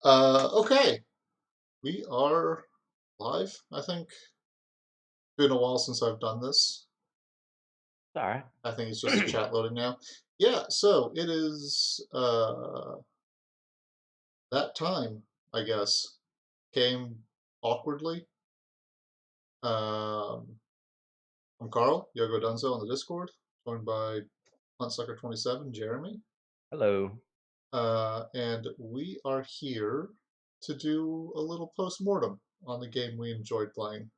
Okay. We are live, I think. Been a while since I've done this. It's all right. I think it's just the chat loading now. Yeah, so it is that time, I guess. Came awkwardly. Um, I'm Carl, Yogo Dunzo on the Discord, joined by Huntsucker27, Jeremy. Hello. And we are here to do a little postmortem on the game we enjoyed playing.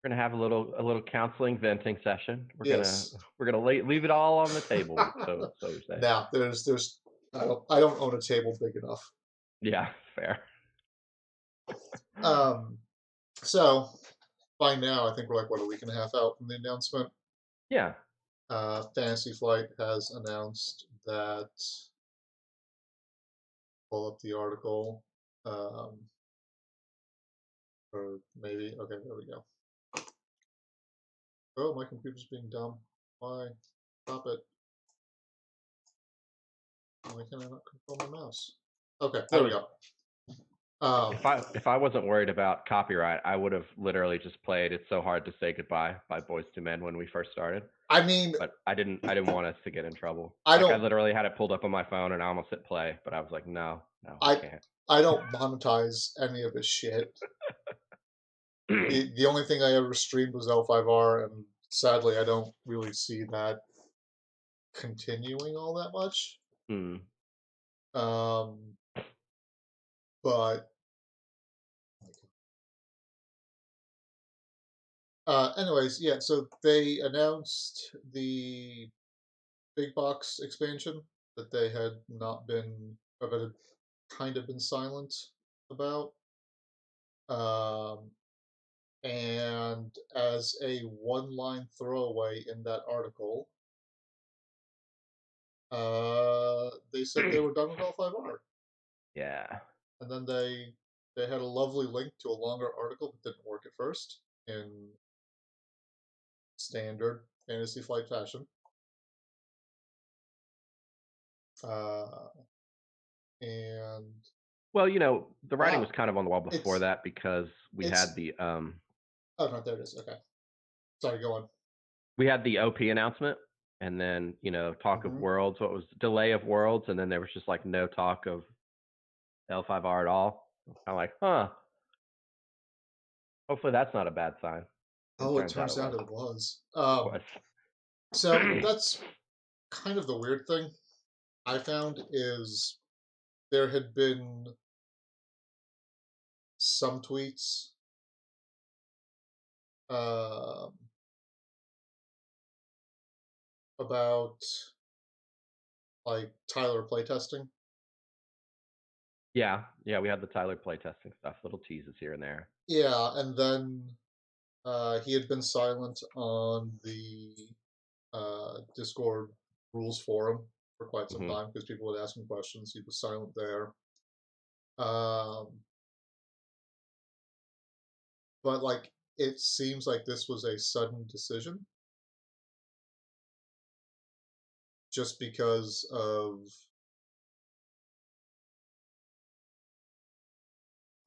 We're gonna have a little counseling venting session. We're gonna Yes. we're gonna leave it all on the table. So you say. Now there's I don't own a table big enough. Yeah, fair. Um, so by now I think we're like what, a week and a half out from the announcement. Yeah. Fantasy Flight has announced that. Pull up the article, or maybe okay, there we go. Oh, my computer's being dumb. Why? Stop it. Why can I not control my mouse? Okay, there we go. If I wasn't worried about copyright, I would have literally just played "It's So Hard to Say Goodbye" by Boyz II Men when we first started. I mean, But I didn't want us to get in trouble. I I don't literally had it pulled up on my phone and I almost hit play, but I was like, no, I I can't. I don't monetize any of this shit. The only thing I ever streamed was L5R, and sadly, I don't really see that continuing all that much. Um, but anyways, yeah. So they announced the big box expansion that they had not been, or that had kind of been silent about. And as a one-line throwaway in that article, they said they were done with L5R. Yeah. And then they had a lovely link to a longer article that didn't work at first in standard Fantasy Flight fashion. And well, the writing wow, was kind of on the wall before that because we had the oh no, there it is. Okay, sorry, go on. we had the OP announcement, and then talk of Worlds. What was delay of Worlds, and then there was just like no talk of L5R at all. I'm like, huh. Hopefully that's not a bad sign. Oh, it turns out it was. Was. So that's kind of the weird thing I found is there had been some tweets about like Tyler playtesting. Yeah, we had the Tyler playtesting stuff, little teases here and there. Yeah, and then he had been silent on the Discord rules forum for quite some time because people would ask him questions. He was silent there. But like, it seems like this was a sudden decision just because of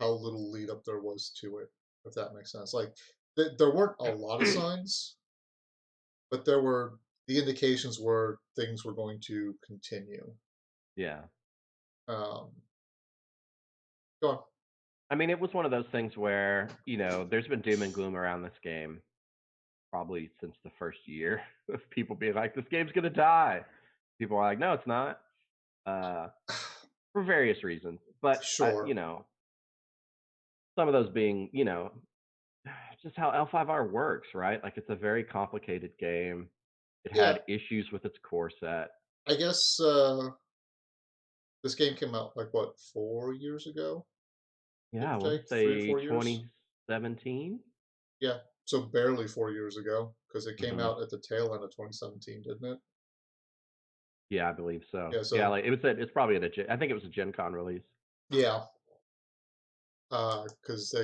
how little lead up there was to it, if that makes sense. Like, there weren't a lot of signs, but there were, the indications were things were going to continue. Yeah. Go on. I mean, it was one of those things where, there's been doom and gloom around this game probably since the first year of people being like, this game's going to die. People are like, no, it's not. For various reasons. But, sure. Some of those being, just how L5R works, right? Like, it's a very complicated game. It had issues with its core set. I guess this game came out like what, 4 years ago? Yeah, I want to say 2017. Yeah, so barely 4 years ago because it came out at the tail end of 2017, didn't it? Yeah, I believe so. Yeah, so like it's probably I think it was a Gen Con release. Yeah, because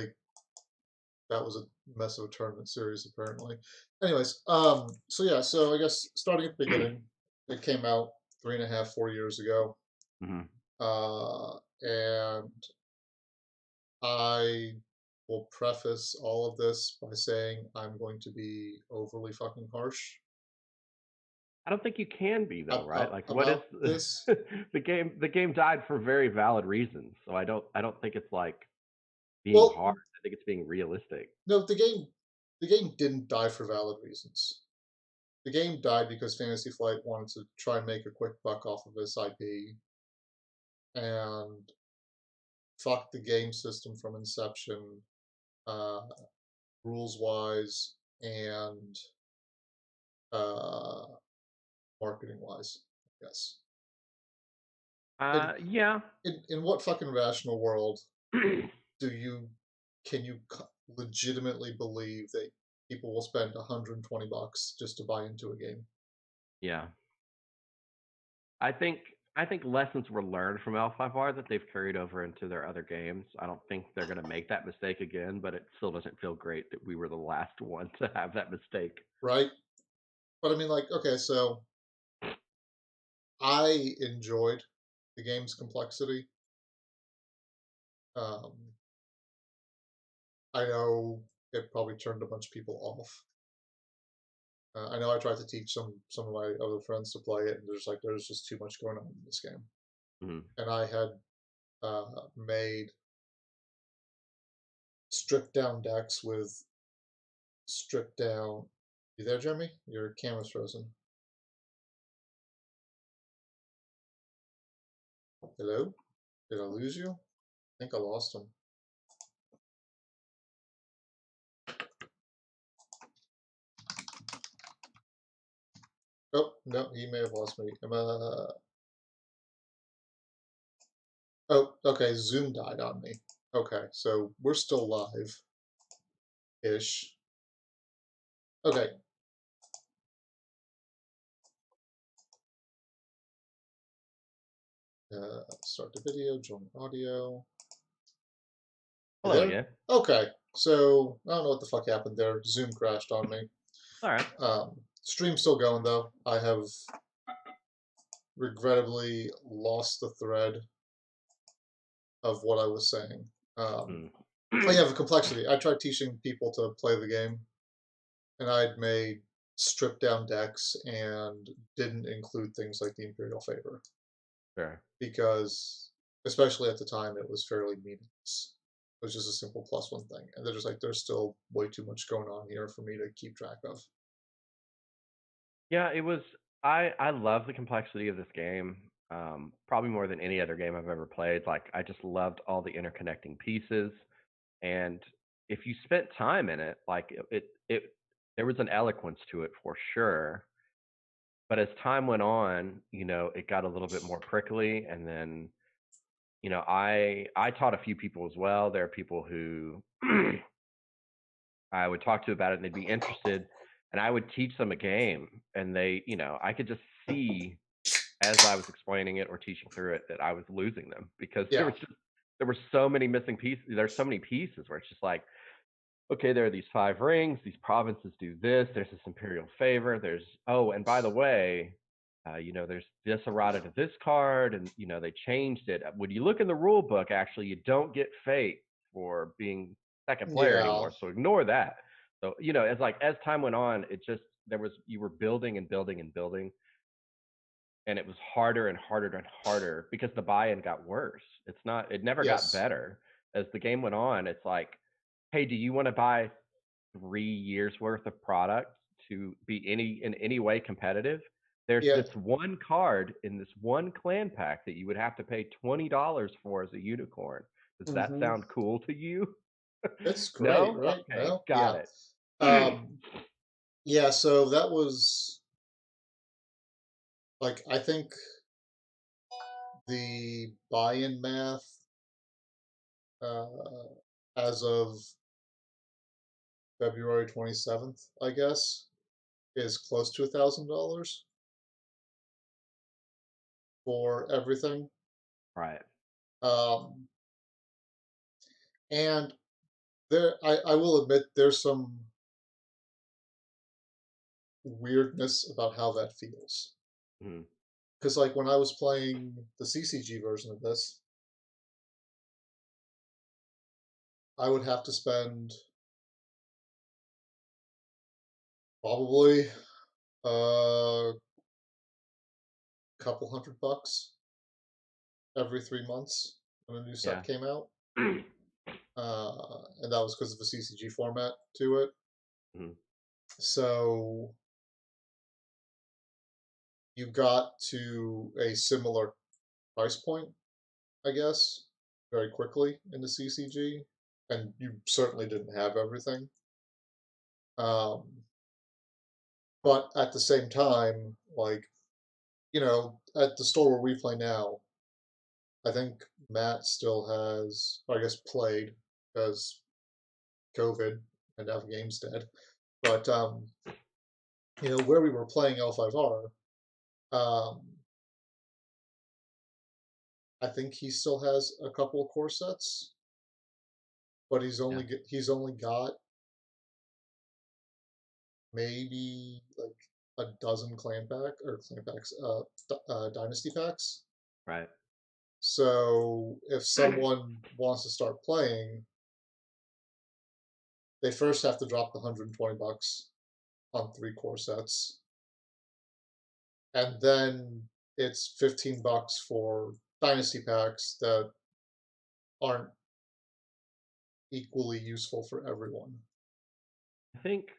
that was a mess of a tournament series apparently. Anyways, so yeah, so I guess starting at the beginning, it came out 3.5, 4 years ago. And I will preface all of this by saying I'm going to be overly fucking harsh I don't think you can be though, right? Like, what is about this. the game? The game died for very valid reasons, so I don't think it's like being Well, hard. I think it's being realistic. no, the game didn't die for valid reasons. The game died because Fantasy Flight wanted to try and make a quick buck off of its IP and fuck the game system from inception, uh, rules wise and uh, marketing wise. Yes. In, Yeah. in what fucking rational world do you can you legitimately believe that people will spend $120 just to buy into a game? Yeah. I think I think lessons were learned from L5R that they've carried over into their other games. I don't think they're going to make that mistake again, but it still doesn't feel great that we were the last one to have that mistake. Right? But I mean, like, okay, so I enjoyed the game's complexity. Um, I know it probably turned a bunch of people off. I know I tried to teach some of my other friends to play it, and there's just too much going on in this game. Mhm. And I had made stripped down decks with stripped down. You there, Jeremy? Your camera's frozen. Hello? Did I lose you? I think I lost him. Oh no, he may have lost me. Oh, okay. Zoom died on me. Okay, so we're still live ish. Okay. Start the video, join audio. You Hello there? again. Okay. So I don't know what the fuck happened there. Zoom crashed on me. All right. Stream's still going though. I have regrettably lost the thread of what I was saying. Mm. Oh yeah, the complexity. I tried teaching people to play the game, and I'd made stripped down decks and didn't include things like the Imperial Favor Sure. because, especially at the time, it was fairly meaningless. It was just a simple +1 thing, and they're just like, there's still way too much going on here for me to keep track of. Yeah, it was. I love the complexity of this game. Probably more than any other game I've ever played. Like I just loved all the interconnecting pieces, and if you spent time in it, like it there was an eloquence to it for sure. But as time went on, it got a little bit more prickly, and then I taught a few people as well. There are people who I would talk to about it, and they'd be interested, and I would teach them a game, and I could just see as I was explaining it or teaching through it that I was losing them because Yeah. there were so many missing pieces. There's so many pieces where it's just like, okay, there are these 5 rings. These provinces do this. There's this imperial favor. And by the way, there's this errata to this card, and they changed it. When you look in the rule book, actually, you don't get fate for being second player Yeah. anymore. So ignore that. So as time went on, it just you were building and building and building, and it was harder and harder and harder because the buy-in got worse. It never got Yes. better as the game went on. It's like, hey, do you want to buy 3 years worth of product to be in any way competitive? There's Yeah. this one card in this one clan pack that you would have to pay $20 for as a unicorn. Does that Mm-hmm. sound cool to you? It's great, No? right? Okay, No? got Yeah. it. Yeah, so that was like I think the buy-in math uh, as of February 27th, I guess, is close to $1,000 for everything. Right. Um, and I will admit, there's some weirdness about how that feels. Mhm. Because, like, when I was playing the CCG version of this, I would have to spend probably a couple $100 every 3 months when a new Yeah. set came out. And that was because of the CCG format to it. Mhm. So you got to a similar price point, I guess, very quickly in the CCG, and you certainly didn't have everything. Um, but at the same time, like, at the store where we play now, I think Matt still has, or I guess played, because COVID and now the game's dead. But where we were playing L5R, um, I think he still has a couple of core sets, but Yeah. he's only got maybe like a dozen clan packs, dynasty packs. Right. So if someone wants to start playing, they first have to drop the $120 on 3 core sets, and then it's $15 for dynasty packs that aren't equally useful for everyone. I think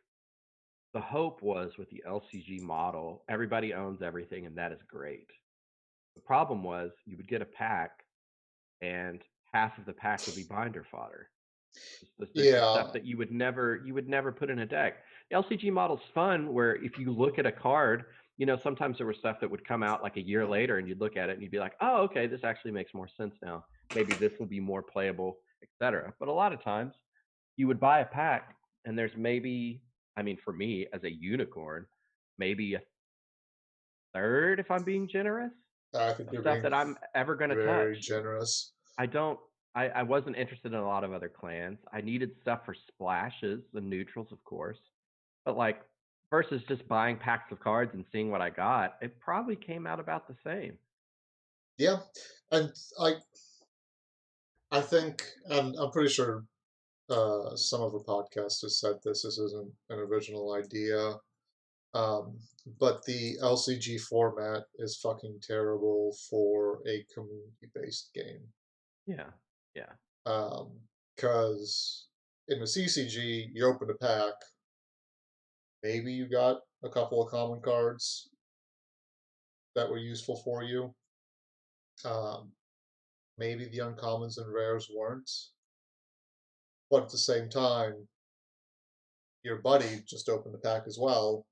the hope was with the LCG model, everybody owns everything, and that is great. The problem was you would get a pack, and half of the pack would be binder fodder. There's just Yeah, stuff that you would never put in a deck. The LCG model's fun, where if you look at a card, sometimes there was stuff that would come out like a year later, and you'd look at it and you'd be like, oh, okay, this actually makes more sense now. Maybe this will be more playable, etc. But a lot of times, you would buy a pack, and there's maybe, I mean, for me as a unicorn, maybe a third, if I'm being generous, I think of you're stuff being that I'm ever going to touch. very generous. I don't. I wasn't interested in a lot of other clans. I needed stuff for splashes and neutrals, of course. But like versus just buying packs of cards and seeing what I got, it probably came out about the same. Yeah, and I think, and I'm pretty sure some of the podcasters said this. This isn't an original idea, um, but the LCG format is fucking terrible for a community-based game. Yeah. Yeah. Because in the CCG, you open a pack, maybe you got a couple of common cards that were useful for you. Um, Maybe the uncommons and rares weren't, but at the same time, your buddy just opened the pack as well,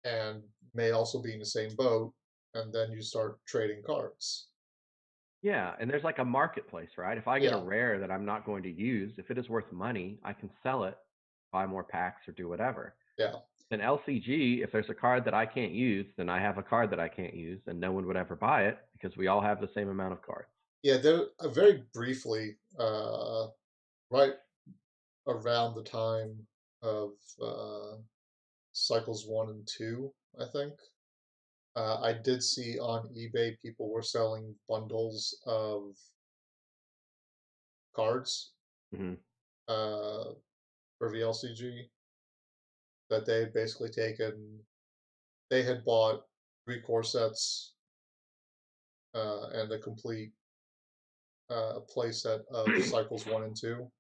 and may also be in the same boat, and then you start trading cards. Yeah. And there's like a marketplace, right? If I get a Yeah, rare that I'm not going to use, if it is worth money, I can sell it, buy more packs, or do whatever. yeah, In LCG, if there's a card that I can't use, then I have a card that I can't use, and no one would ever buy it because we all have the same amount of cards. yeah. There, very briefly, right around the time of cycles 1 and 2, I think. I did see on eBay people were selling bundles of cards Hmm. uh, for VLCG that they had basically taken. They had bought 3 core sets and a complete playset of cycles 1 and 2.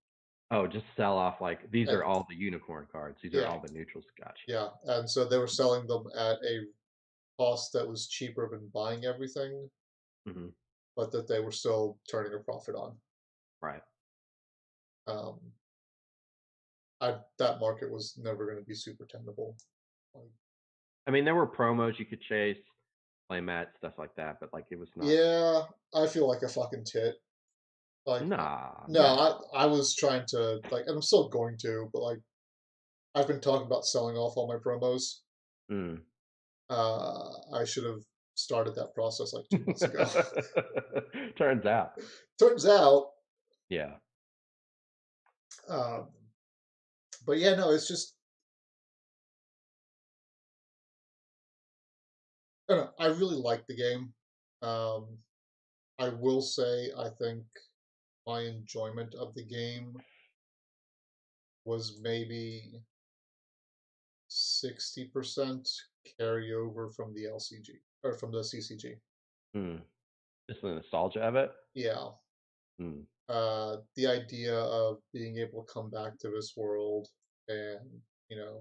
Oh, just sell off like these And are all the unicorn cards. These are yeah, all the neutrals. Gotcha. yeah, and so they were selling them at a cost that was cheaper than buying everything, Hmm. but that they were still turning a profit on. Right. Um, that market was never going to be super tenable. Like, I mean, there were promos you could chase, play mat, stuff like that, but like it was not. yeah, I feel like a fucking tit. Like, Nah, no, no. I was trying to like, and I'm still going to, but like, I've been talking about selling off all my promos. Mm. I should have started that process like 2 months ago. Turns out. Turns out, Yeah. um, but yeah, no, it's just I don't know. I really like the game. Um, I will say, I think my enjoyment of the game was maybe 60% carryover from the LCG or from the CCG. Hmm. Just the nostalgia of it. Yeah. Hmm. The idea of being able to come back to this world and, you know,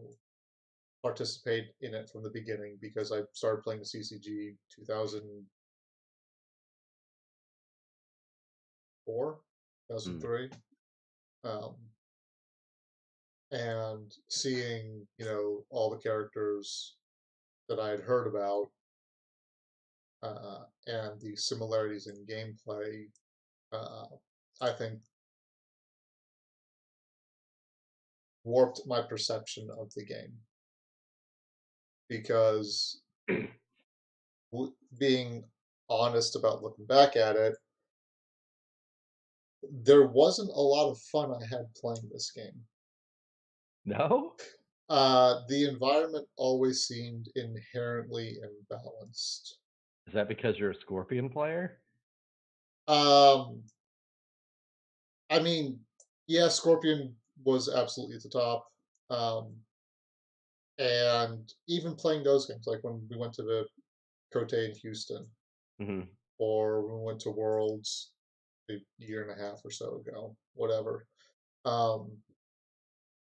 participate in it from the beginning because I started playing the CCG 2004, Hmm. 2003. Um, and seeing, all the characters that I had heard about and the similarities in gameplay, uh, I think warped my perception of the game because being honest about looking back at it, there wasn't a lot of fun I had playing this game. No. The environment always seemed inherently imbalanced. Is that because you're a Scorpion player? Um, I mean, yeah, Scorpion was absolutely at the top. Um, and even playing those games, like when we went to the Cote in Houston, Hmm. or when we went to Worlds a year and a half or so ago, whatever. Um,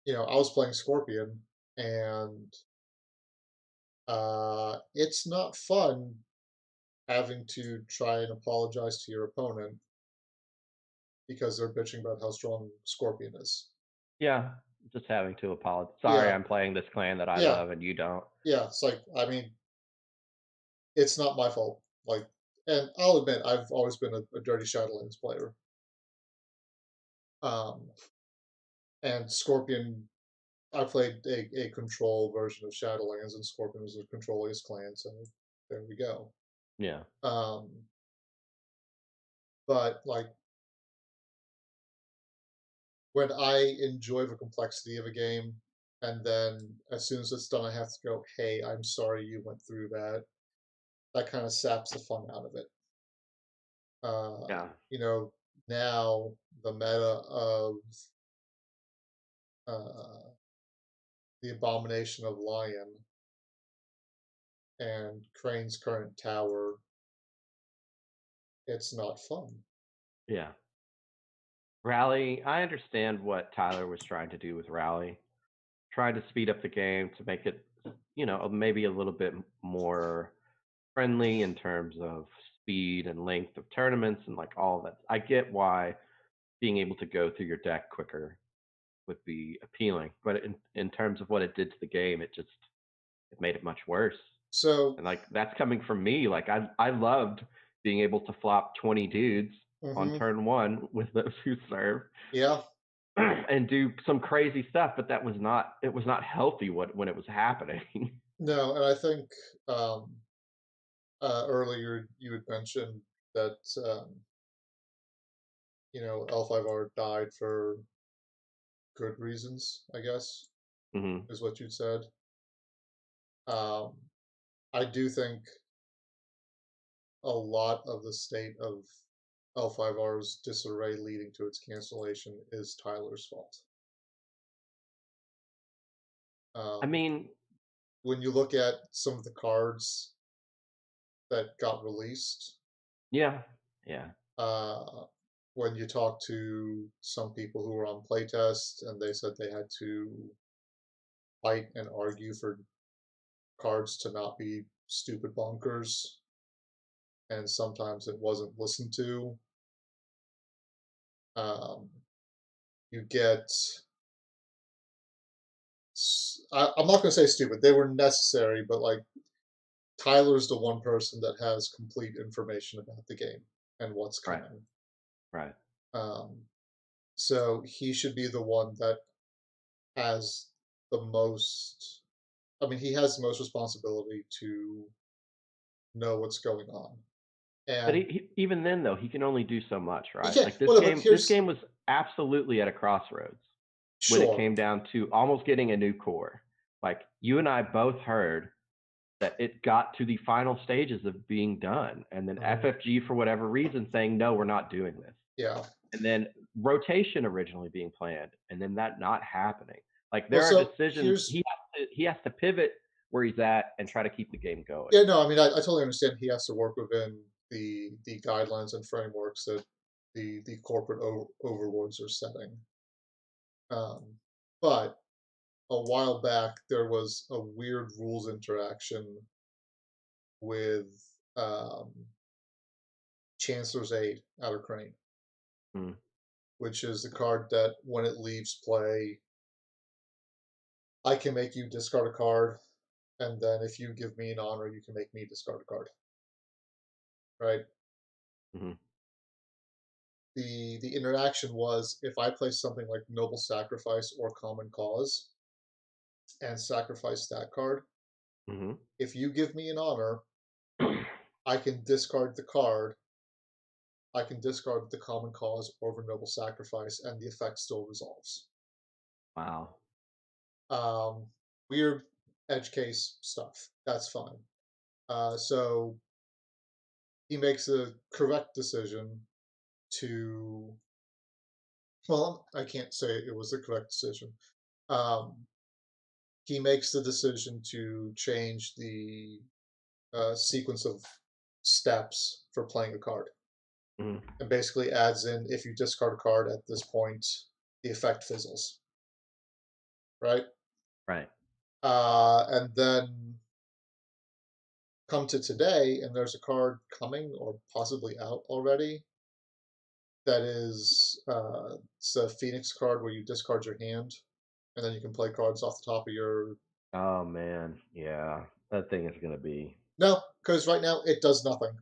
I was playing Scorpion, and it's not fun having to try and apologize to your opponent because they're bitching about how strong Scorpion is. Yeah. Just having to apologize. Sorry, Yeah, I'm playing this clan that I yeah, love and you don't. yeah. It's like, I mean, it's not my fault. Like, and I'll admit, I've always been a dirty Shadowlands player. Um, and Scorpion, I played a control version of Shadowlands, and Scorpion was a control-based clan, so there we go. Yeah. Um, but like when I enjoy the complexity of a game, and then as soon as it's done, I have to go, "Hey, I'm sorry you went through that." That kind of saps the fun out of it. Uh, Yeah. you know, Now the meta of uh, the Abomination of Lion and Crane's current tower, it's not fun. Yeah. Rally, I understand what Tyler was trying to do with Rally, trying to speed up the game to make it, maybe a little bit more friendly in terms of speed and length of tournaments and like all of that. I get why being able to go through your deck quicker would be appealing, but in terms of what it did to the game, it made it much worse. So, And like that's coming from me. Like I loved being able to flop 20 dudes on hmm, turn one with those who serve yeah, and do some crazy stuff, but it was not healthy when it was happening. no, and I think um, earlier you had mentioned that L5R died for good reasons, I guess, Hmm. is what you said. Um, I do think a lot of the state of L5R's disarray leading to its cancellation is Tyler's fault. I Um, mean, when you look at some of the cards that got released, yeah, yeah, uh, when you talk to some people who were on playtest and they said they had to fight and argue for cards to not be stupid bonkers, and sometimes it wasn't listened to. Um, you get, I'm not going to say stupid, they were necessary, but like Tyler's the one person that has complete information about the game and what's right, coming. right. Um, so he should be the one that has the most, I mean, he has the most responsibility to know what's going on. But And even then, though, he can only do so much, right? yeah, Like well, no, but this here's game was absolutely at a crossroads when it sure. came down to almost getting a new core. Like you and I both heard that it got to the final stages of being done, and then Mhm. FFG for whatever reason saying no, we're not doing this. Yeah. and then rotation originally being planned, and then that not happening. Like Well, there are so decisions here's he has to pivot where he's at and try to keep the game going. yeah, no, I mean, I totally understand he has to work within the guidelines and frameworks that the corporate overlords are setting. But a while back, there was a weird rules interaction with um, Chancellor's Aid out of Crane, Mm, which is the card that when it leaves play, I can make you discard a card, and then if you give me an honor, you can make me discard a card. Right? mhm, The interaction was if I play something like Noble Sacrifice or Common Cause and sacrifice that card, mhm. if you give me an honor, I can discard the card. I can discard the Common Cause over Noble Sacrifice, and the effect still resolves. Wow. Um, Weird edge case stuff. That's fine. So he makes a correct decision to. Well, I can't say it was the correct decision. Um, he makes the decision to change the sequence of steps for playing a card, Mhm. and basically adds in if you discard a card at this point, the effect fizzles, right? Right. And then come to today, and there's a card coming or possibly out already that is it's a Phoenix card where you discard your hand, and then you can play cards off the top of your. Oh man, yeah. That thing is gonna be No, because right now it does nothing.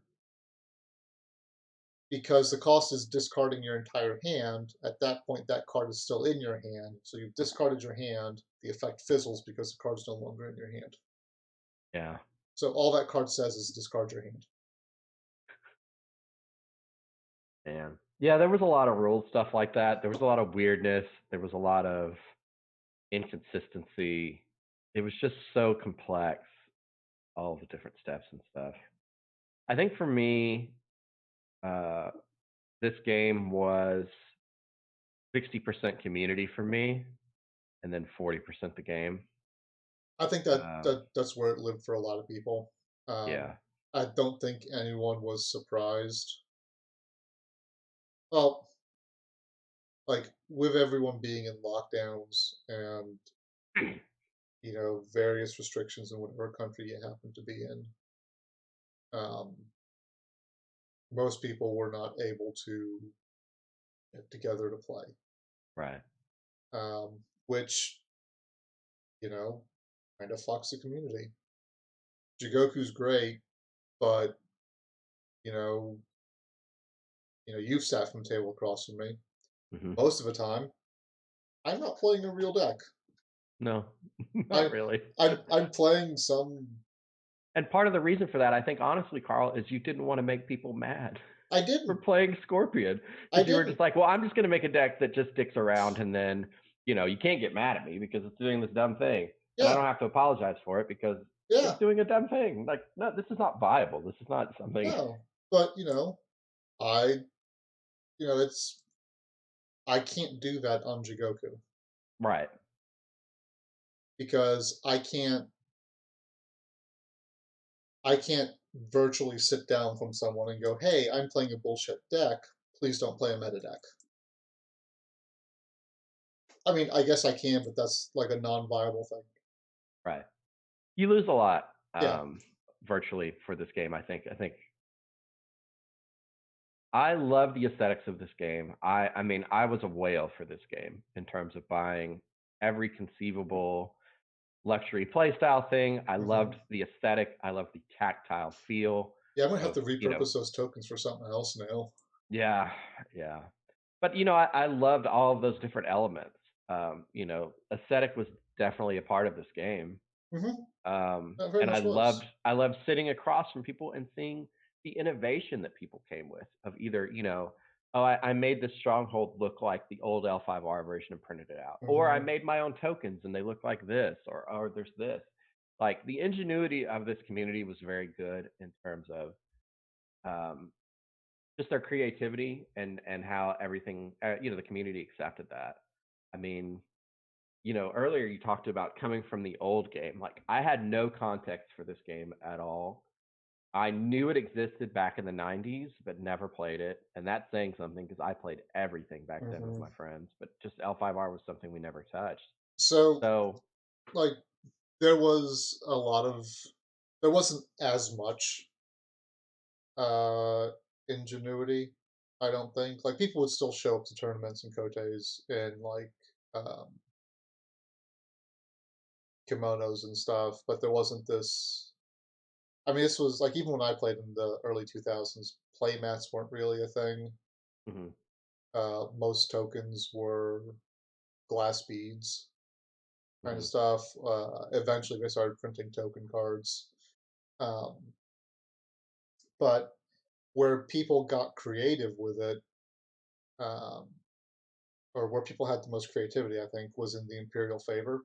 Because the cost is discarding your entire hand. At that point, that card is still in your hand. So you've discarded your hand. The effect fizzles because the card is no longer in your hand. yeah, So all that card says is discard your hand. man. Yeah, there was a lot of rules stuff like that. There was a lot of weirdness. There was a lot of inconsistency. It was just so complex, all the different steps and stuff. I think for me, uh, this game was 60% community for me, and then 40% the game. I think that, Um, that's where it lived for a lot of people. Um, yeah, I don't think anyone was surprised. Well, like with everyone being in lockdowns and various restrictions in whatever country you happen to be in, um, most people were not able to get together to play. right. Which you know kind of fucks the community. Jigoku's great, but you know, you've sat from the table across from me. Hmm. Most of the time, I'm not playing a real deck. No, not I, really. I'm playing some. And part of the reason for that, I think, honestly, Carl, is you didn't want to make people mad I for didn't. playing Scorpion I because you were just didn't. like, well, I'm just going to make a deck that just sticks around, and then you can't get mad at me because it's doing this dumb thing, and I Yeah. don't have to apologize for it because Yeah. it's doing a dumb thing. Like, no, this is not viable. This is not something. No. But I. It's. I can't do that on Jigoku Right. because I can't. I can't virtually sit down from someone and go, "Hey, I'm playing a bullshit deck. Please don't play a meta deck." I mean, I guess I can, but that's like a non-viable thing. Right. You lose a lot Yeah. virtually for this game. I think I love the aesthetics of this game. I mean, I was a whale for this game in terms of buying every conceivable luxury playstyle thing. I loved Hmm. the aesthetic. I loved the tactile feel Yeah, I'm gonna have of, to repurpose those tokens for something else now. yeah, yeah. But I loved all of those different elements. Aesthetic was definitely a part of this game. Hmm. That very And much was. I loved sitting across from people and seeing the innovation that people came with of either, oh, I made this stronghold look like the old L5R version and printed it out. Or I Hmm. made my own tokens and they look like this, or there's this. Like the ingenuity of this community was very good in terms of um, just their creativity and how everything, the community accepted that. I mean, earlier you talked about coming from the old game. Like, I had no context for this game at all. I knew it existed back in the 90s, but never played it. And that's saying something because I played everything back then with Hmm. my friends, but just L5R was something we never touched. So, So, like, there was a lot of, there wasn't as much uh, ingenuity. I don't think like people would still show up to tournaments and kotes in like um, kimonos and stuff, but there wasn't this. I mean, this was like even when I played in the early 2000s, play mats weren't really a thing. mhm, Most tokens were glass beads kind of mhm, stuff. Eventually, they started printing token cards. Um, but where people got creative with it, um, or where people had the most creativity, I think, was in the Imperial Favor.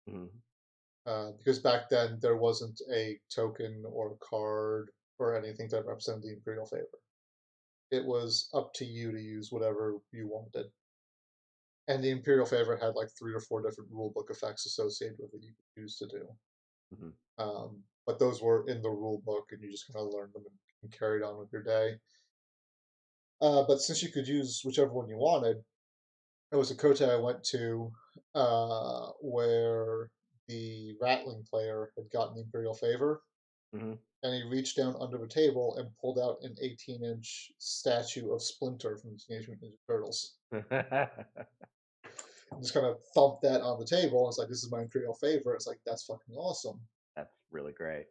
mhm. Because back then there wasn't a token or a card or anything that represented the Imperial Favor. It was up to you to use whatever you wanted. And the Imperial Favor had like 3 or 4 different rulebook effects associated with it you could use to do. Mhm. But those were in the rule book, and you just kind of learned them and carried on with your day. But since you could use whichever one you wanted, there was a kote I went to where the rattling player had gotten the Imperial Favor, Mhm. and he reached down under the table and pulled out an 18-inch statue of Splinter from the Teenage Mutant Ninja Turtles. And just kind of thumped that on the table. And it's like, this is my Imperial Favor. It's like, that's fucking awesome. That's really great.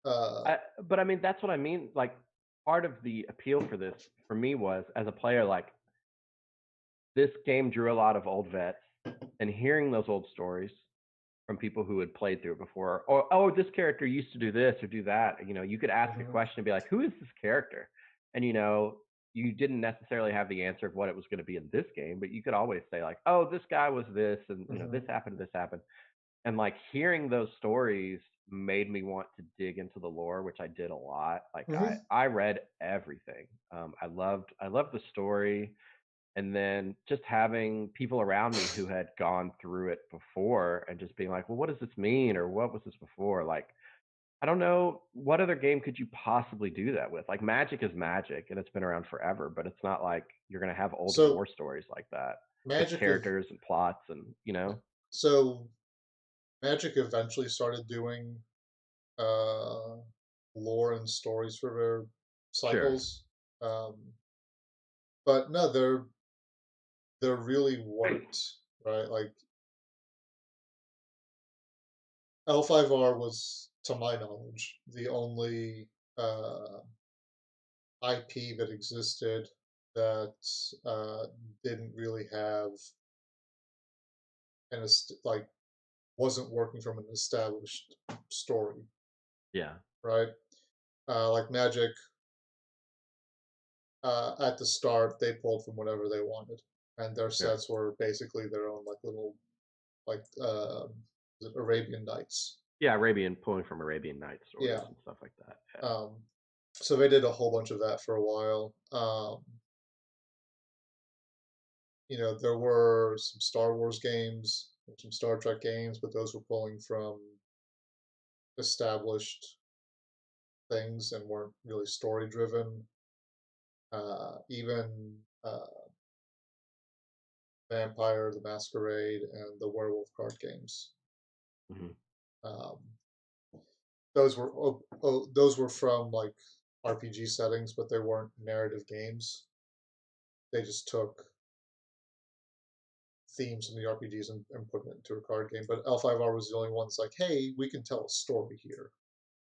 Uh, But I mean, that's what I mean. Like, part of the appeal for this for me was as a player, like, this game drew a lot of old vets, and hearing those old stories from people who had played through it before, or oh, this character used to do this or do that. You could ask a mhm, question and be like, who is this character? And you didn't necessarily have the answer of what it was going to be in this game, but you could always say like, oh, this guy was this, and this mhm, happened, this happened. And like hearing those stories made me want to dig into the lore, which I did a lot. Like I mhm, I read everything. I loved the story, and then just having people around me who had gone through it before and just being like, well, what does this mean, or what was this before? Like, I don't know, what other game could you possibly do that with? Like, Magic is Magic and it's been around forever, but it's not like you're going to have old So war stories like that with Magic of characters and plots and. so Magic eventually started doing uh, lore and stories for their Sure. cycles. Um, but no, there really weren't, right? Like L5R was, to my knowledge, the only IP that existed that didn't really have like wasn't working from an established story, Yeah. right? Like Magic, at the start they pulled from whatever they wanted, and their Sure. sets were basically their own like little like Arabian Nights. Yeah, Arabian, pulling from Arabian Night stories Yeah. and stuff like that. Yeah. Um, so they did a whole bunch of that for a while. There were some Star Wars games, some Star Trek games, but those were pulling from established things and weren't really story driven. Even Vampire the Masquerade and the Werewolf card games. Hmm. Um, those were from like RPG settings, but they weren't narrative games. They just took themes from the RPGs and put it into a card game. But L5R was the only one that's like, hey, we can tell a story here.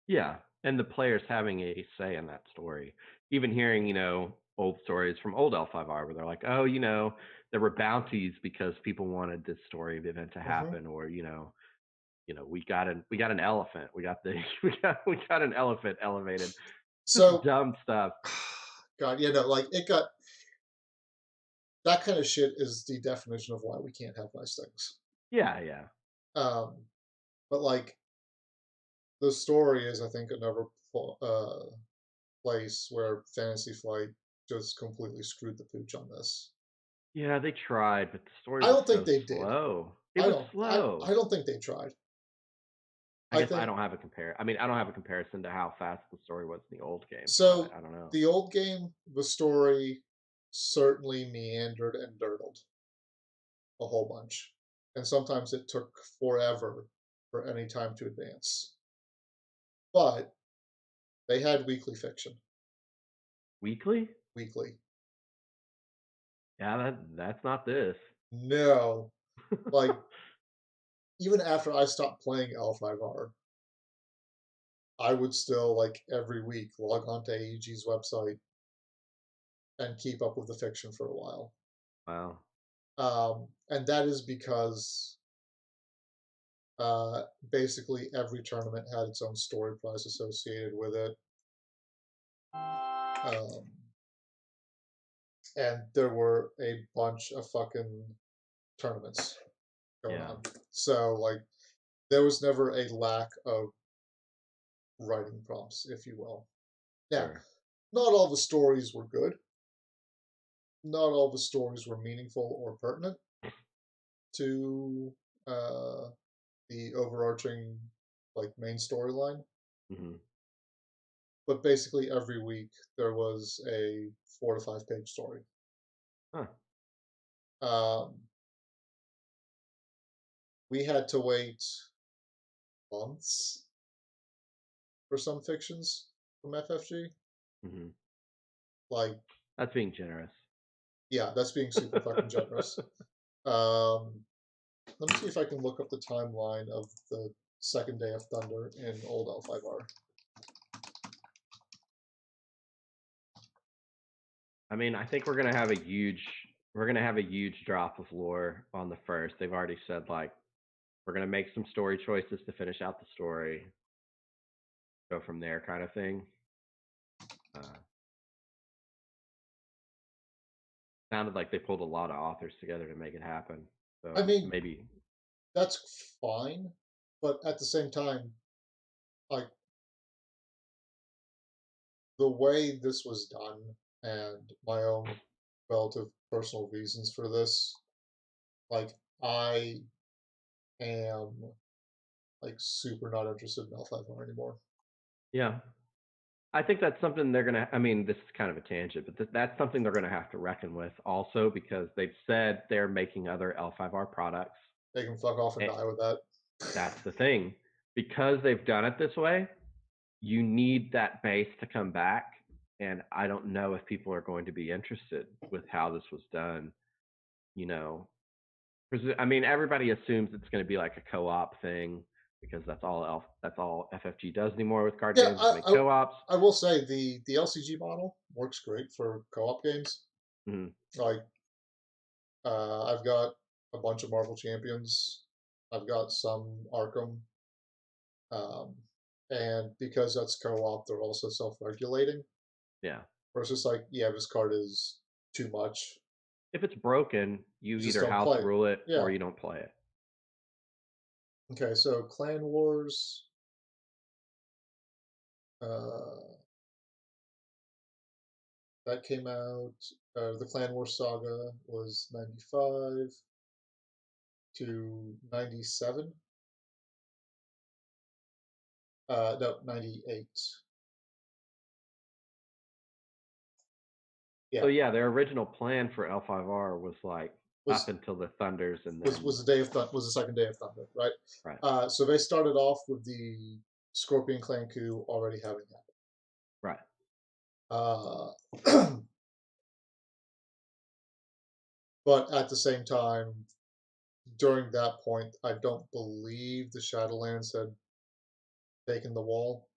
Yeah, and the players having a say in that story. Even hearing, old stories from old L5R where they're like, oh, there were bounties because people wanted this story event to Hmm. happen, or we got an elephant, we got the we got an elephant elevated, just So, dumb stuff. God, like it got that kind of shit is the definition of why we can't have nice things. Yeah, yeah, Um, but like the story is, I think, another place where Fantasy Flight just completely screwed the pooch on this. Yeah, they tried, but the story I was don't think so they did. slow. It I was don't. slow. I don't think they tried. I I guess I think don't have a compare. I mean, I don't have a comparison to how fast the story was in the old game, so so. I don't know. The old game, the story certainly meandered and dirtled a whole bunch, and sometimes it took forever for any time to advance. But they had weekly fiction. Weekly? Weekly. Yeah, that's not this. No, like even after I stopped playing L5R, I would still like every week log on to AEG's website and keep up with the fiction for a while. Wow. And that is because basically every tournament had its own story prize associated with it. Um, and there were a bunch of fucking tournaments going Yeah. on. So, like, there was never a lack of writing prompts, if you will. Now, Sure. not all the stories were good. Not all the stories were meaningful or pertinent to the overarching like main storyline. Hmm. But basically, every week there was a 4 to 5 page story. Huh. Um, we had to wait months for some fictions from FFG. Hmm. Like, That's being generous. yeah, that's being super fucking generous. Um, let me see if I can look up the timeline of the second Day of Thunder in old L5R. I mean, I think we're gonna have a huge drop of lore on the first. They've already said like we're gonna make some story choices to finish out the story, go from there, kind of thing. Uh, Sounded like they pulled a lot of authors together to make it happen. I So mean, maybe, that's fine, but at the same time, like the way this was done and my own relative personal reasons for this, like I am like super not interested in L5R anymore. yeah. I think that's something they're gonna. I mean, this is kind of a tangent, but that's something they're gonna have to reckon with also because they've said they're making other L5R products. They can fuck off and And die with that. that's the thing. Because they've done it this way, you need that base to come back. And I don't know if people are going to be interested with how this was done. You know, I mean, everybody assumes it's going to be like a co-op thing because that's all FFG does anymore with card Yeah, games is make co-ops. I will say the LCG model works great for co-op games. Mm-hmm. Like I've got a bunch of Marvel Champions. I've got some Arkham. Um, and because that's co-op, they're also self-regulating. Yeah. Versus like, yeah, this card is too much. If it's broken, you You just either don't house play it. rule it Yeah. or you don't play it. Okay, so Clan Wars. Uh, that came out. The Clan Wars saga was 95 to 97. No, 98. So Yeah, yeah, their original plan for L5R was like up was until the Thunders and then was the second Day of Thunder, right? right. So they started off with the Scorpion Clan coup already having Right. happened. But at the same time, during that point, I don't believe the Shadowlands had taken the wall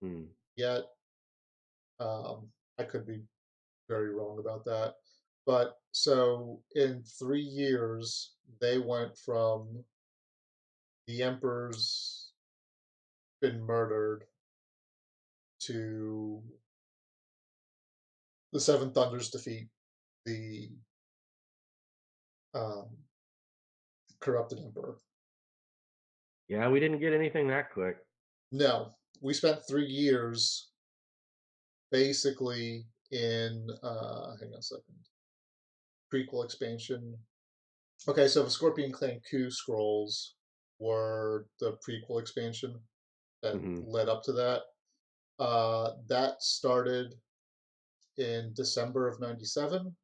Mm. yet. I could be very wrong about that. But so in 3 years, they went from the Emperor's been murdered to the Seven Thunders defeat the um, corrupted Emperor. Yeah, we didn't get anything that quick. No, we spent 3 years basically in hang on a second, prequel expansion. Okay, so the Scorpion Clan Coup scrolls were the prequel expansion that Hmm. led up to that. That started in December of '97,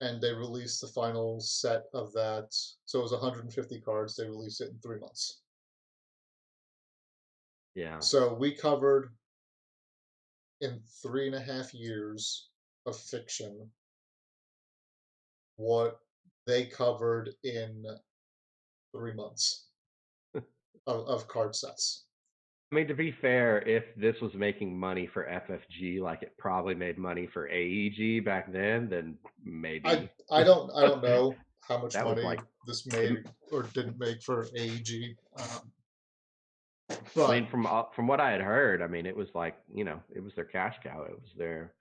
and they released the final set of that. So it was 150 cards. They released it in 3 months. Yeah. So we covered in 3.5 years of fiction what they covered in 3 months of card sets. I mean, to be fair, if this was making money for FFG, like it probably made money for AEG back then I maybe I don't know how much that was money like this the. made or didn't make for AEG, I mean, but from what I had heard, I mean, it was like it was their cash cow. It was their.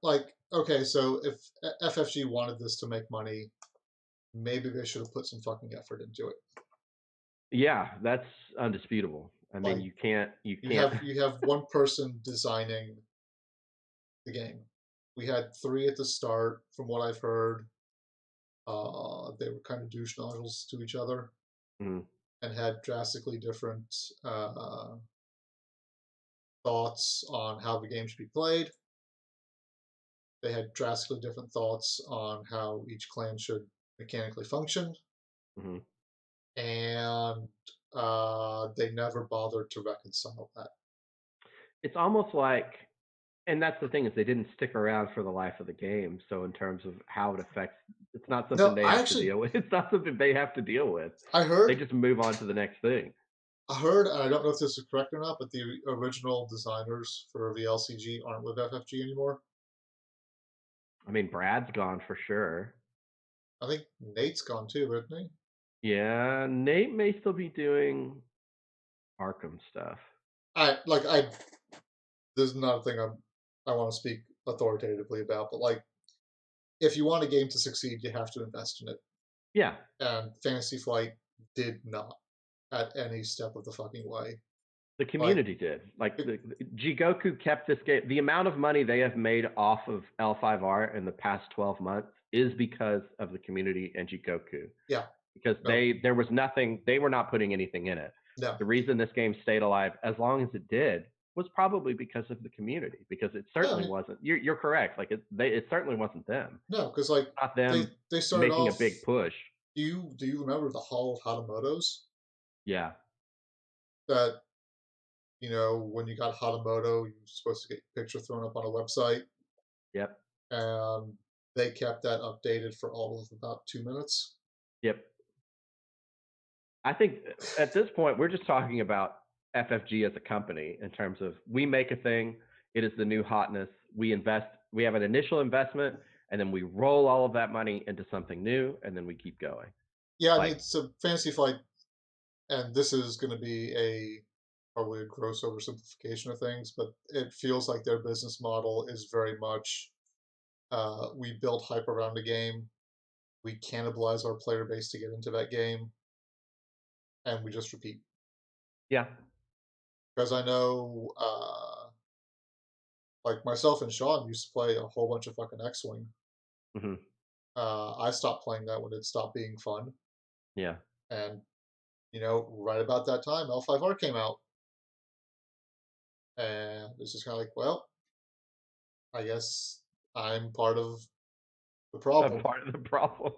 like okay, so if FFG wanted this to make money, maybe they should have put some fucking effort into it. Yeah, that's undisputable. I mean, Like you can't. you have one person designing the game. We had three at the start, from what I've heard. They were kind of douche nozzles to each other Mhm. and had drastically different thoughts on how the game should be played. They had drastically different thoughts on how each clan should mechanically function, Mhm. and they never bothered to reconcile that. It's almost like, and that's the thing is they didn't stick around for the life of the game. So in terms of how it affects, it's not something No, they have to deal with. It's not something they have to deal with. I They heard, just move on to the next thing. and I don't know if this is correct or not, but the original designers for the LCG aren't with FFG anymore. I mean, Brad's gone for sure. I think Nate's gone too, isn't he? Yeah, Nate may still be doing Arkham stuff. I this is not a thing I want to speak authoritatively about, but like if you want a game to succeed, you have to invest in it. Yeah, And Fantasy Flight did not at any step of the fucking way. the Like community did. Like it, the Jigoku kept this game. The amount of money they have made off of L5R in the past 12 months is because of the community and Jigoku. yeah, Because no, there was nothing, they were not putting anything in it. no, The reason this game stayed alive as long as it did was probably because of the community. Because it yeah. I certainly mean, wasn't. You're correct. Like it certainly wasn't them. no, because like Not them they started making a off. big push. Do you remember the Hall of Hatamotos? Yeah. That when you got Hatamoto, you were supposed to get your picture thrown up on a website, Yep. and they kept that updated for all of about 2 minutes. Yep. I think at this point we're just talking about FFG as a company in terms of we make a thing, it is the new hotness. We invest, we have an initial investment, and then we roll all of that money into something new, and then we keep going. Yeah, I mean, Like, so Fantasy Flight, and this is going to be probably a gross oversimplification of things, but it feels like their business model is very much we build hype around a game, we cannibalize our player base to get into that game, and we just repeat. yeah, Because I know, like myself and Sean used to play a whole bunch of fucking X-Wing. hmm I stopped playing that when it stopped being fun, yeah, and right about that time, L5R came out, and it's just kind of like, well, I guess I'm part of the a problem. part of the problem.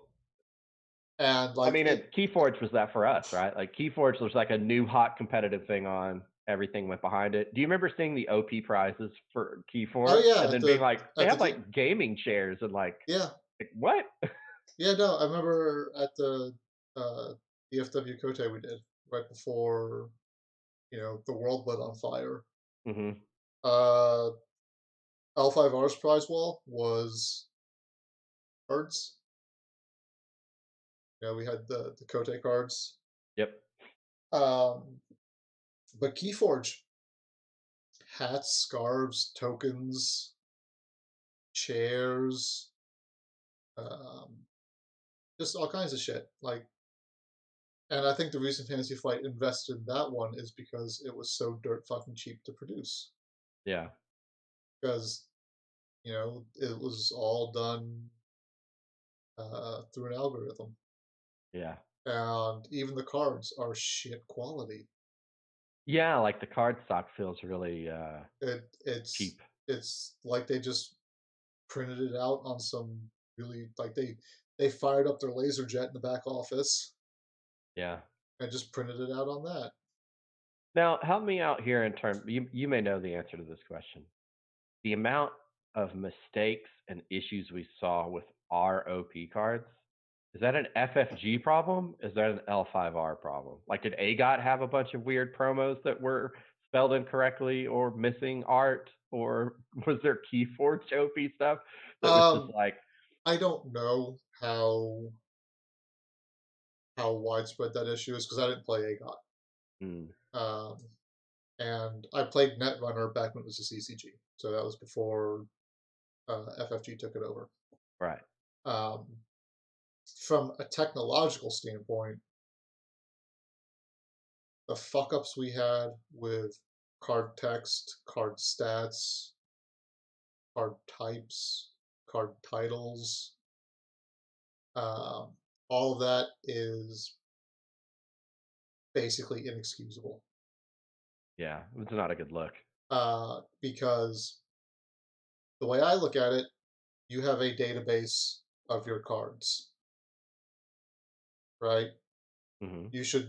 And I like mean, it, Keyforge was that for us, right? Like Keyforge was like a new hot competitive thing on. Everything went behind it. Do you remember seeing the OP prizes for oh Keyforge yeah, and then being like, they at the had like gaming chairs and yeah, like what? yeah, no, I remember at the uh, DFW Kote we did right before the world lit on fire. hmm Uh, L5R's prize wall was cards. We had the Kote cards. Yep. Um, but Keyforge hats, scarves, tokens, chairs, um, just all kinds of shit. Like, and I think the reason Fantasy Flight invested in that one is because it was so dirt fucking cheap to produce. Yeah. Because It was all done through an algorithm, Yeah. and even the cards are shit quality. Yeah, like the card stock feels really It it's cheap. it's like they just printed it out on some really like they fired up their laser jet in the back office Yeah. and just printed it out on that. Now, help me out here in terms you may know the answer to this question. The amount of mistakes and issues we saw with our OP cards, is that an FFG problem? Is that an L5R problem? Like, did AGOT have a bunch of weird promos that were spelled incorrectly or missing art? Or was there Keyforge OP stuff that was just Um, like, I don't know how widespread that issue is because I didn't play AGOT. hmm, Um, and I played Netrunner back when it was a CCG, so that was before FFG took it over. right? Um, from a technological standpoint, the fuck ups we had with card text, card stats, card types, card titles, um, all of that is basically inexcusable Yeah, it's not a good look. because the way I look at it, you have a database of your cards, right? Hmm. You should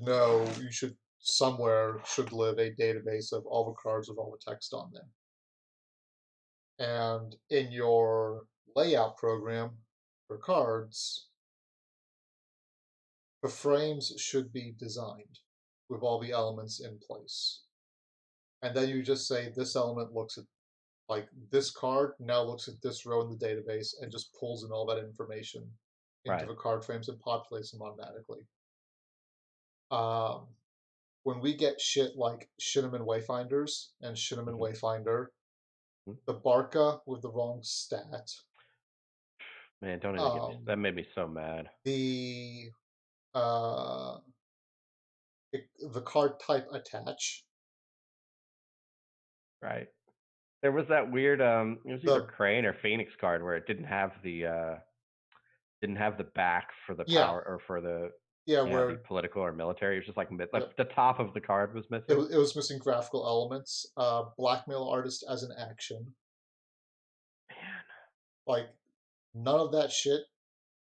somewhere should live a database of all the cards with all the text on them. And in your layout program for cards, the frames should be designed with all the elements in place. And then you just say this element looks at like this card now looks at this row in the database and just pulls in all that information into Right. the card frames and populates them automatically. Um, when we get shit like Shinneman Wayfinders and Shinneman Hmm. Wayfinder, the Barca with the wrong stat, Man, don't even get me. um, That made me so mad. the uh, the card type attach, Right. There was that weird it was either the Crane or Phoenix card where it didn't have the back for the yeah power or for the yeah the where political or military. It was just like yep, the top of the card was missing. it was missing graphical elements. Blackmail artist as an action, Man. like none of that shit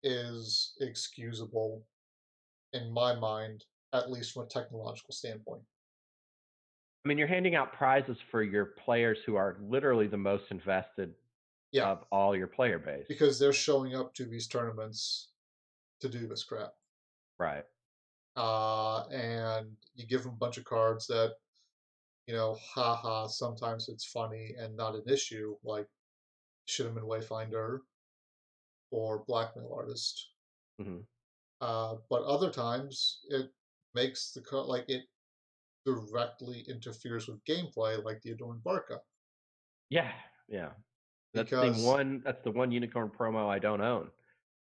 is excusable in my mind, at least from a technological standpoint. I mean, you're handing out prizes for your players who are literally the most invested Yeah, of all your player base. because they're showing up to these tournaments to do this crap. Right. And you give them a bunch of cards that, haha, sometimes it's funny and not an issue, like Shitterman Wayfinder or Blackmail Artist. Hmm. But other times it makes the card like it directly interferes with gameplay, like the Adorned Barca. Yeah. Yeah. Because, That's the one unicorn promo I don't own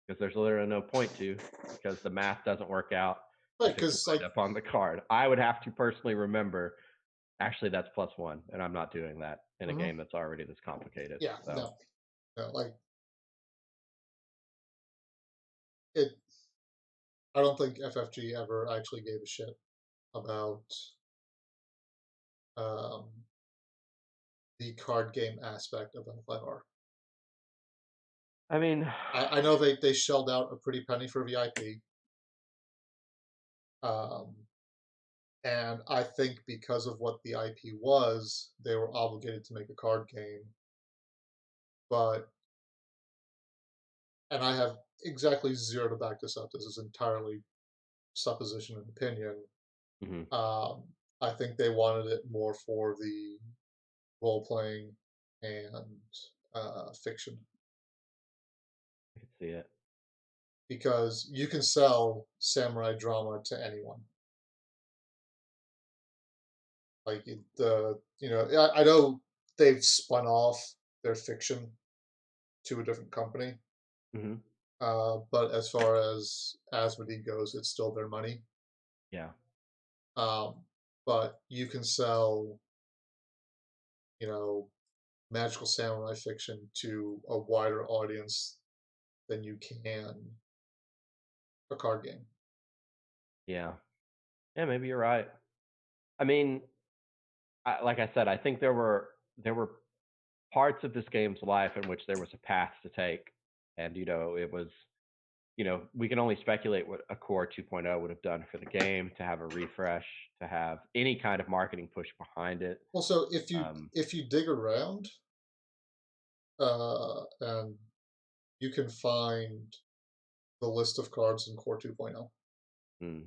because there's literally no point to because the math doesn't work out right, if it's because, right like, up on the card. I would have to personally remember actually that's +1, and I'm not doing that in a mhm, game that's already this complicated. yeah, So no, like, it, I don't think FFG ever actually gave a shit about um, the card game aspect of L5R. I mean, I know they shelled out a pretty penny for VIP. Um, and I think because of what the IP was, they were obligated to make a card game. But, and I have exactly zero to back this up. This is entirely supposition and opinion. mhm, Um, I think they wanted it more for the role playing and fiction I can see it. because you can sell samurai drama to anyone. Like I know they've spun off their fiction to a different company, Mhm. but as far as Asmodee goes, it's still their money. Yeah. Um, but you can sell, you know, magical samurai fiction to a wider audience than you can a card game. Yeah. Yeah, maybe you're right. I mean, like I said, I think there were parts of this game's life in which there was a path to take, and it was we can only speculate what a Core 2.0 would have done for the game to have a refresh, to have any kind of marketing push behind it. Also, Um, if you dig around, and you can find the list of cards in Core 2.0. mm,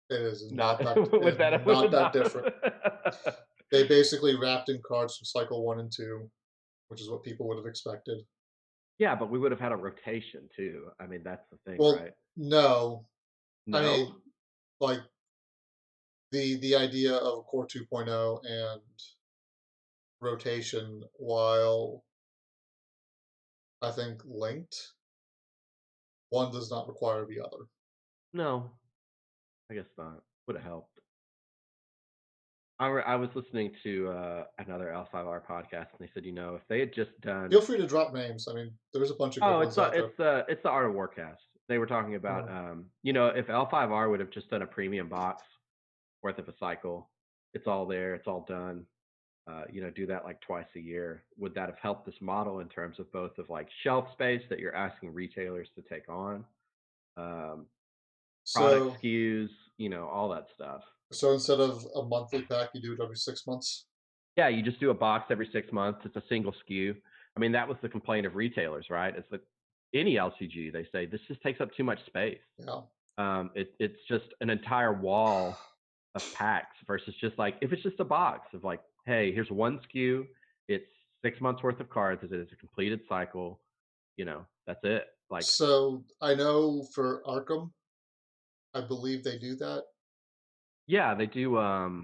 It is not it would is that not would that not. different. They basically wrapped in cards from Cycle 1 and 2, which is what people would have expected. Yeah, but we would have had a rotation too. I mean, that's the thing, Well, right? no. I No. mean, like the idea of a Core 2.0 and rotation, while I think linked, one does not require the other. No, I guess not. Would have helped. I was listening to another L5R podcast, and they said, if they had just done. Feel free to drop names. I mean, there's a bunch of good Oh, it's ones the out there. it's the it's the Art of Warcast. They were talking about, Oh. if L5R would have just done a premium box worth of a cycle, it's all there, it's all done. Do that like twice a year. Would that have helped this model in terms of both of like shelf space that you're asking retailers to take on, um, product So, SKUs, all that stuff. so instead of a monthly pack, you do it every 6 months. Yeah, you just do a box every 6 months. It's a single SKU. I mean, that was the complaint of retailers, right? It's that any LCG, they say this just takes up too much space. Yeah. It's just an entire wall of packs versus just like if it's just a box of like, hey, here's one SKU. It's 6 months worth of cards. It is a completed cycle. That's it. Like, So I know for Arkham, I believe they do that. yeah, they do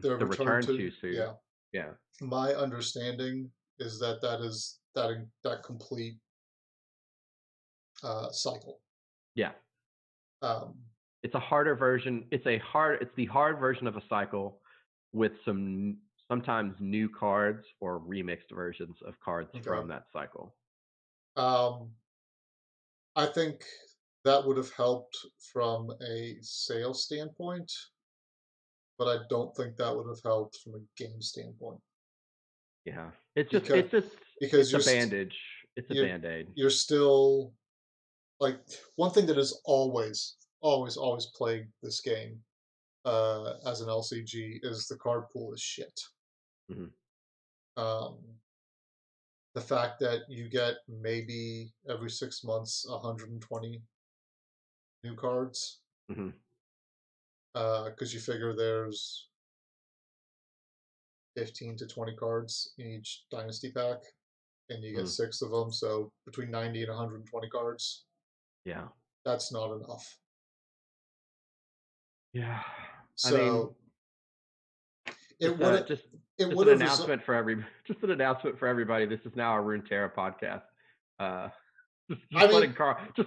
Their the return return to to suit. yeah. Yeah. My understanding is that that complete cycle. Yeah. Um, It's a harder version. It's the hard version of a cycle with some sometimes new cards or remixed versions of cards okay. from that cycle. Um, I think that would have helped from a sales standpoint, but I don't think that would have helped from a game standpoint Yeah. It's just because it's just because it's a bandage. It's a you're band-aid. you're still like one thing that has always plagued this game as an LCG is the card pool is shit. Hmm. Um, the fact that you get maybe every 6 months 120 new cards Hmm. because you figure there's 15 to 20 cards in each dynasty pack and you get Mm. six of them, so between 90 and 120 cards, Yeah. that's not enough. Yeah. I mean, So it just would uh have just it just would an have resu- announcement for every just an announcement for everybody. This is now a Runeterra podcast. Uh I just mean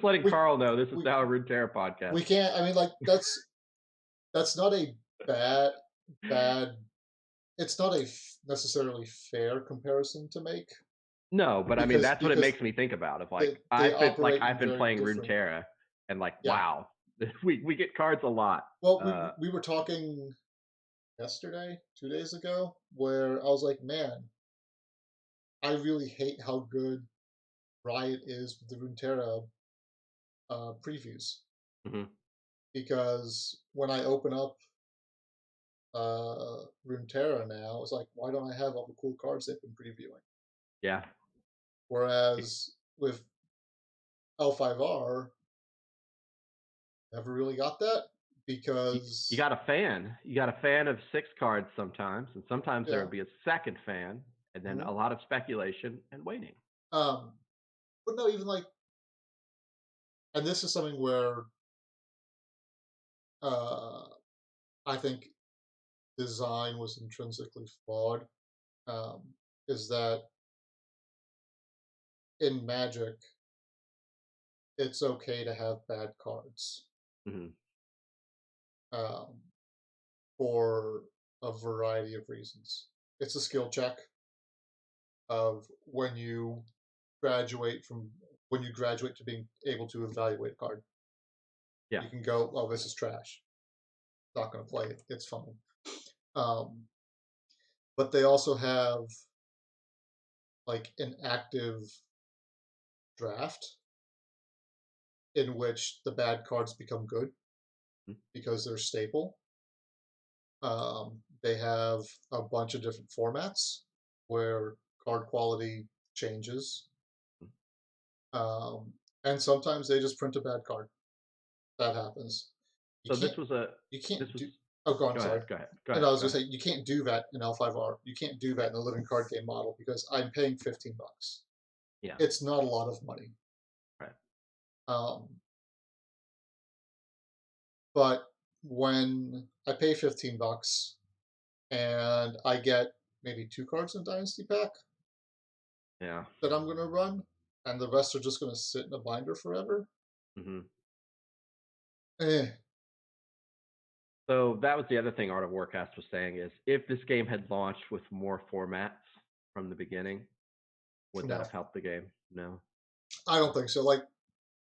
letting we Carl know this is we now a Runeterra podcast. we can't, I mean, like that's not a bad bad it's not a necessarily fair comparison to make No, but I mean that's what it because makes me think about. Of like they operate in I've been very playing different. Runeterra, and like Yeah. wow, we get cards a lot. Well, we were talking yesterday, 2 days ago, where I was like, man, I really hate how good Riot is with the Runeterra previews Hmm. because when I open up Runeterra now, it's like, why don't I have all the cool cards they've been previewing? Yeah, Whereas with L5R, never really got that you because got a fan. You got a fan of 6 cards sometimes, and sometimes there yeah. would be a second fan, and then Mhm. a lot of speculation and waiting. Um, but no, even like, and this is something where uh, I think design was intrinsically flawed. Um, is that in Magic, it's okay to have bad cards Hmm. um, for a variety of reasons. It's a skill check. of when you graduate to being able to evaluate a card. Yeah. You can go, oh, this is trash. Not going to play it. It's fine. Um, but they also have like an active draft in which the bad cards become good Mm. because they're staple. They have a bunch of different formats where card quality changes. Mm. Um, and sometimes they just print a bad card. That happens. You So can't you this can't was do. Oh, go on. go Sorry. ahead, go ahead, And I was go gonna ahead. say you can't do that in L5R. You can't do that in the living card game model because I'm paying $15. Yeah. It's not a lot of money. Right. Um, but when I pay $15 and I get maybe 2 cards in Dynasty Pack Yeah. that I'm gonna run, and the rest are just gonna sit in a binder forever. Hmm. Eh, So that was the other thing Art of Warcast was saying is if this game had launched with more formats from the beginning, would that no, have helped the game? No. I don't think so. Like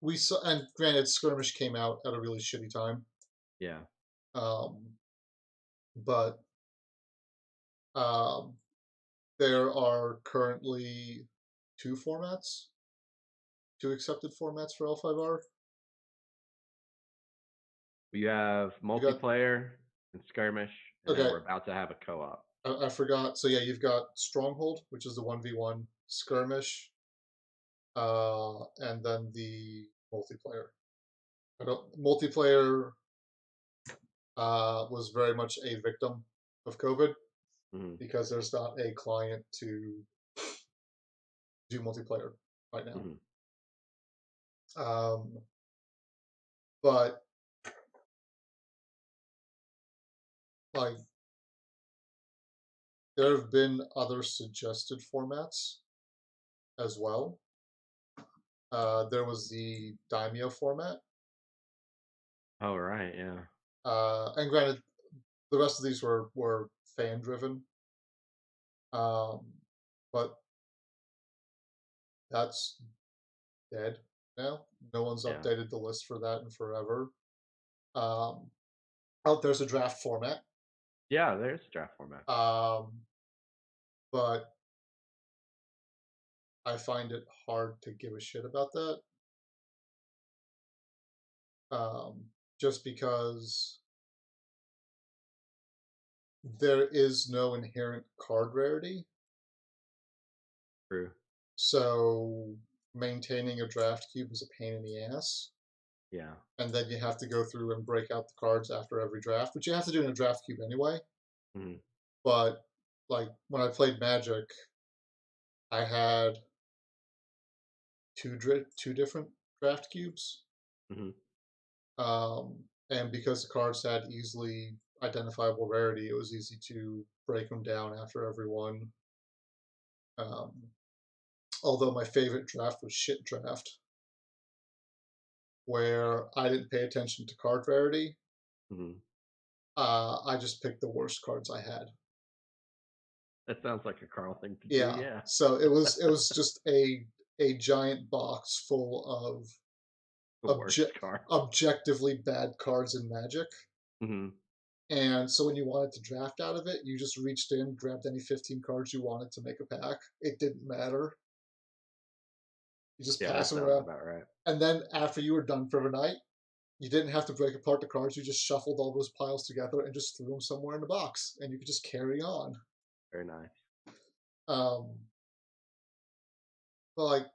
we saw, and granted, Skirmish came out at a really shitty time. Yeah. Um, but um, there are currently two accepted formats for L5R. You have You got multiplayer and skirmish, and then okay. we're about to have a co-op. I forgot. So yeah, you've got Stronghold, which is the 1v1 skirmish, and then the multiplayer. I don't multiplayer was very much a victim of COVID Hmm. because there's not a client to do multiplayer right now. Hmm. Um, but like there have been other suggested formats as well. There was the Daimyo format, Oh right, yeah. and granted, the rest of these were fan driven, um, but that's dead now. No one's Yeah. updated the list for that in forever. Um, oh, there's a draft format, Yeah, there's draft format. but I find it hard to give a shit about that. Um, just because there is no inherent card rarity. True. So maintaining a draft cube is a pain in the ass. Yeah. And then you have to go through and break out the cards after every draft, which you have to do in a draft cube anyway. Hmm. But like when I played Magic, I had two different draft cubes, Hmm. and because the cards had easily identifiable rarity, it was easy to break them down after every one. Um, although my favorite draft was Shit Draft, where I didn't pay attention to card rarity. Hmm. I just picked the worst cards I had. That sounds like a Carl thing to do. Yeah, Yeah. so it was just a giant box full of The worst obje- card. objectively bad cards in Magic. Hmm. And so when you wanted to draft out of it, you just reached in, grabbed any 15 cards you wanted to make a pack. It didn't matter. You just Yeah, pass that them sounds around. about right. And then after you were done for the night, you didn't have to break apart the cards. You just shuffled all those piles together and just threw them somewhere in the box. And you could just carry on. Very nice. Um, but like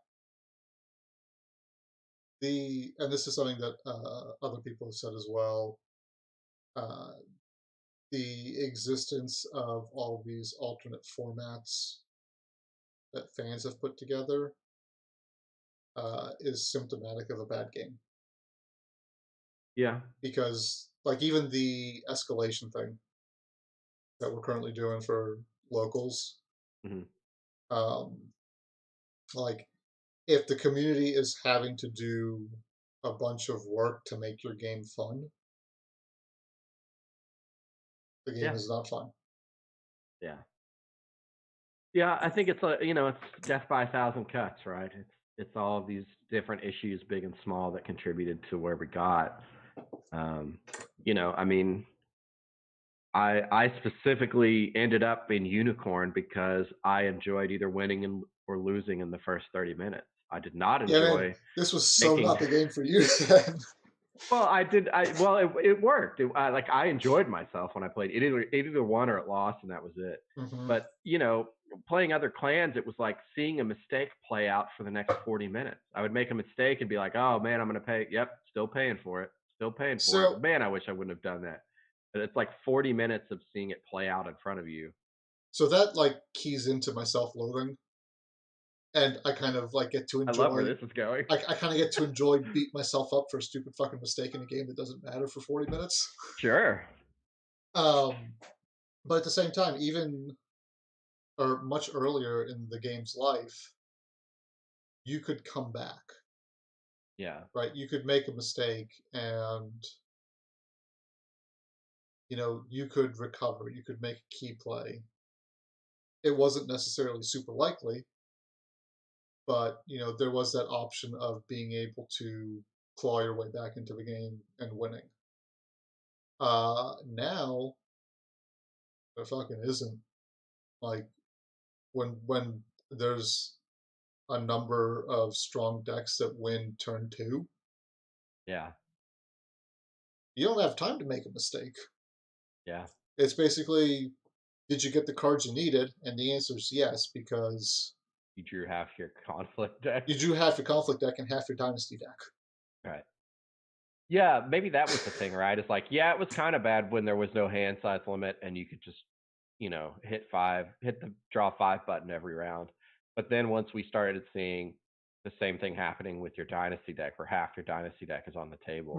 and this is something that other people have said as well, uh, the existence of all these alternate formats that fans have put together is symptomatic of a bad game. Yeah. Because like even the escalation thing that we're currently doing for locals, Hmm. um, like if the community is having to do a bunch of work to make your game fun, the game Yeah. is not fun. Yeah. Yeah, I think it's it's death by a thousand cuts, right? It's all of these different issues, big and small, that contributed to where we got. Um, I mean, I specifically ended up in Unicorn because I enjoyed either winning or losing in the first 30 minutes. I did not Yeah, man, enjoy this was so making. not the game for you then. Well, I did. It worked. I enjoyed myself when I played. It either won or it lost, and that was it. Hmm. But playing other clans, it was like seeing a mistake play out for the next 40 minutes. I would make a mistake and be like, "Oh man, I'm going to pay. Yep, still paying for it. Still paying for it. So, Man, I wish I wouldn't have done that." But it's like 40 minutes of seeing it play out in front of you. so that like keys into my self-loathing, and I kind of like get to I love where enjoy. this is going. I kind of get to enjoy beat myself up for a stupid fucking mistake in a game that doesn't matter for 40 minutes. Sure. Um, but at the same time, even or much earlier in the game's life, you could come back, Yeah. right? You could make a mistake and you could recover, you could make a key play. It wasn't necessarily super likely, but there was that option of being able to claw your way back into the game and winning. Now there fucking isn't. Like when there's a number of strong decks that win turn two, Yeah. you don't have time to make a mistake. Yeah. It's basically, did you get the cards you needed? And the answer is yes, because You drew half your conflict deck. you drew half your conflict deck and half your dynasty deck. Right. Yeah, maybe that was the thing, right? It's like, yeah, it was kind of bad when there was no hand size limit and you could just, hit the draw five button every round. But then once we started seeing the same thing happening with your dynasty deck, where half your dynasty deck is on the table,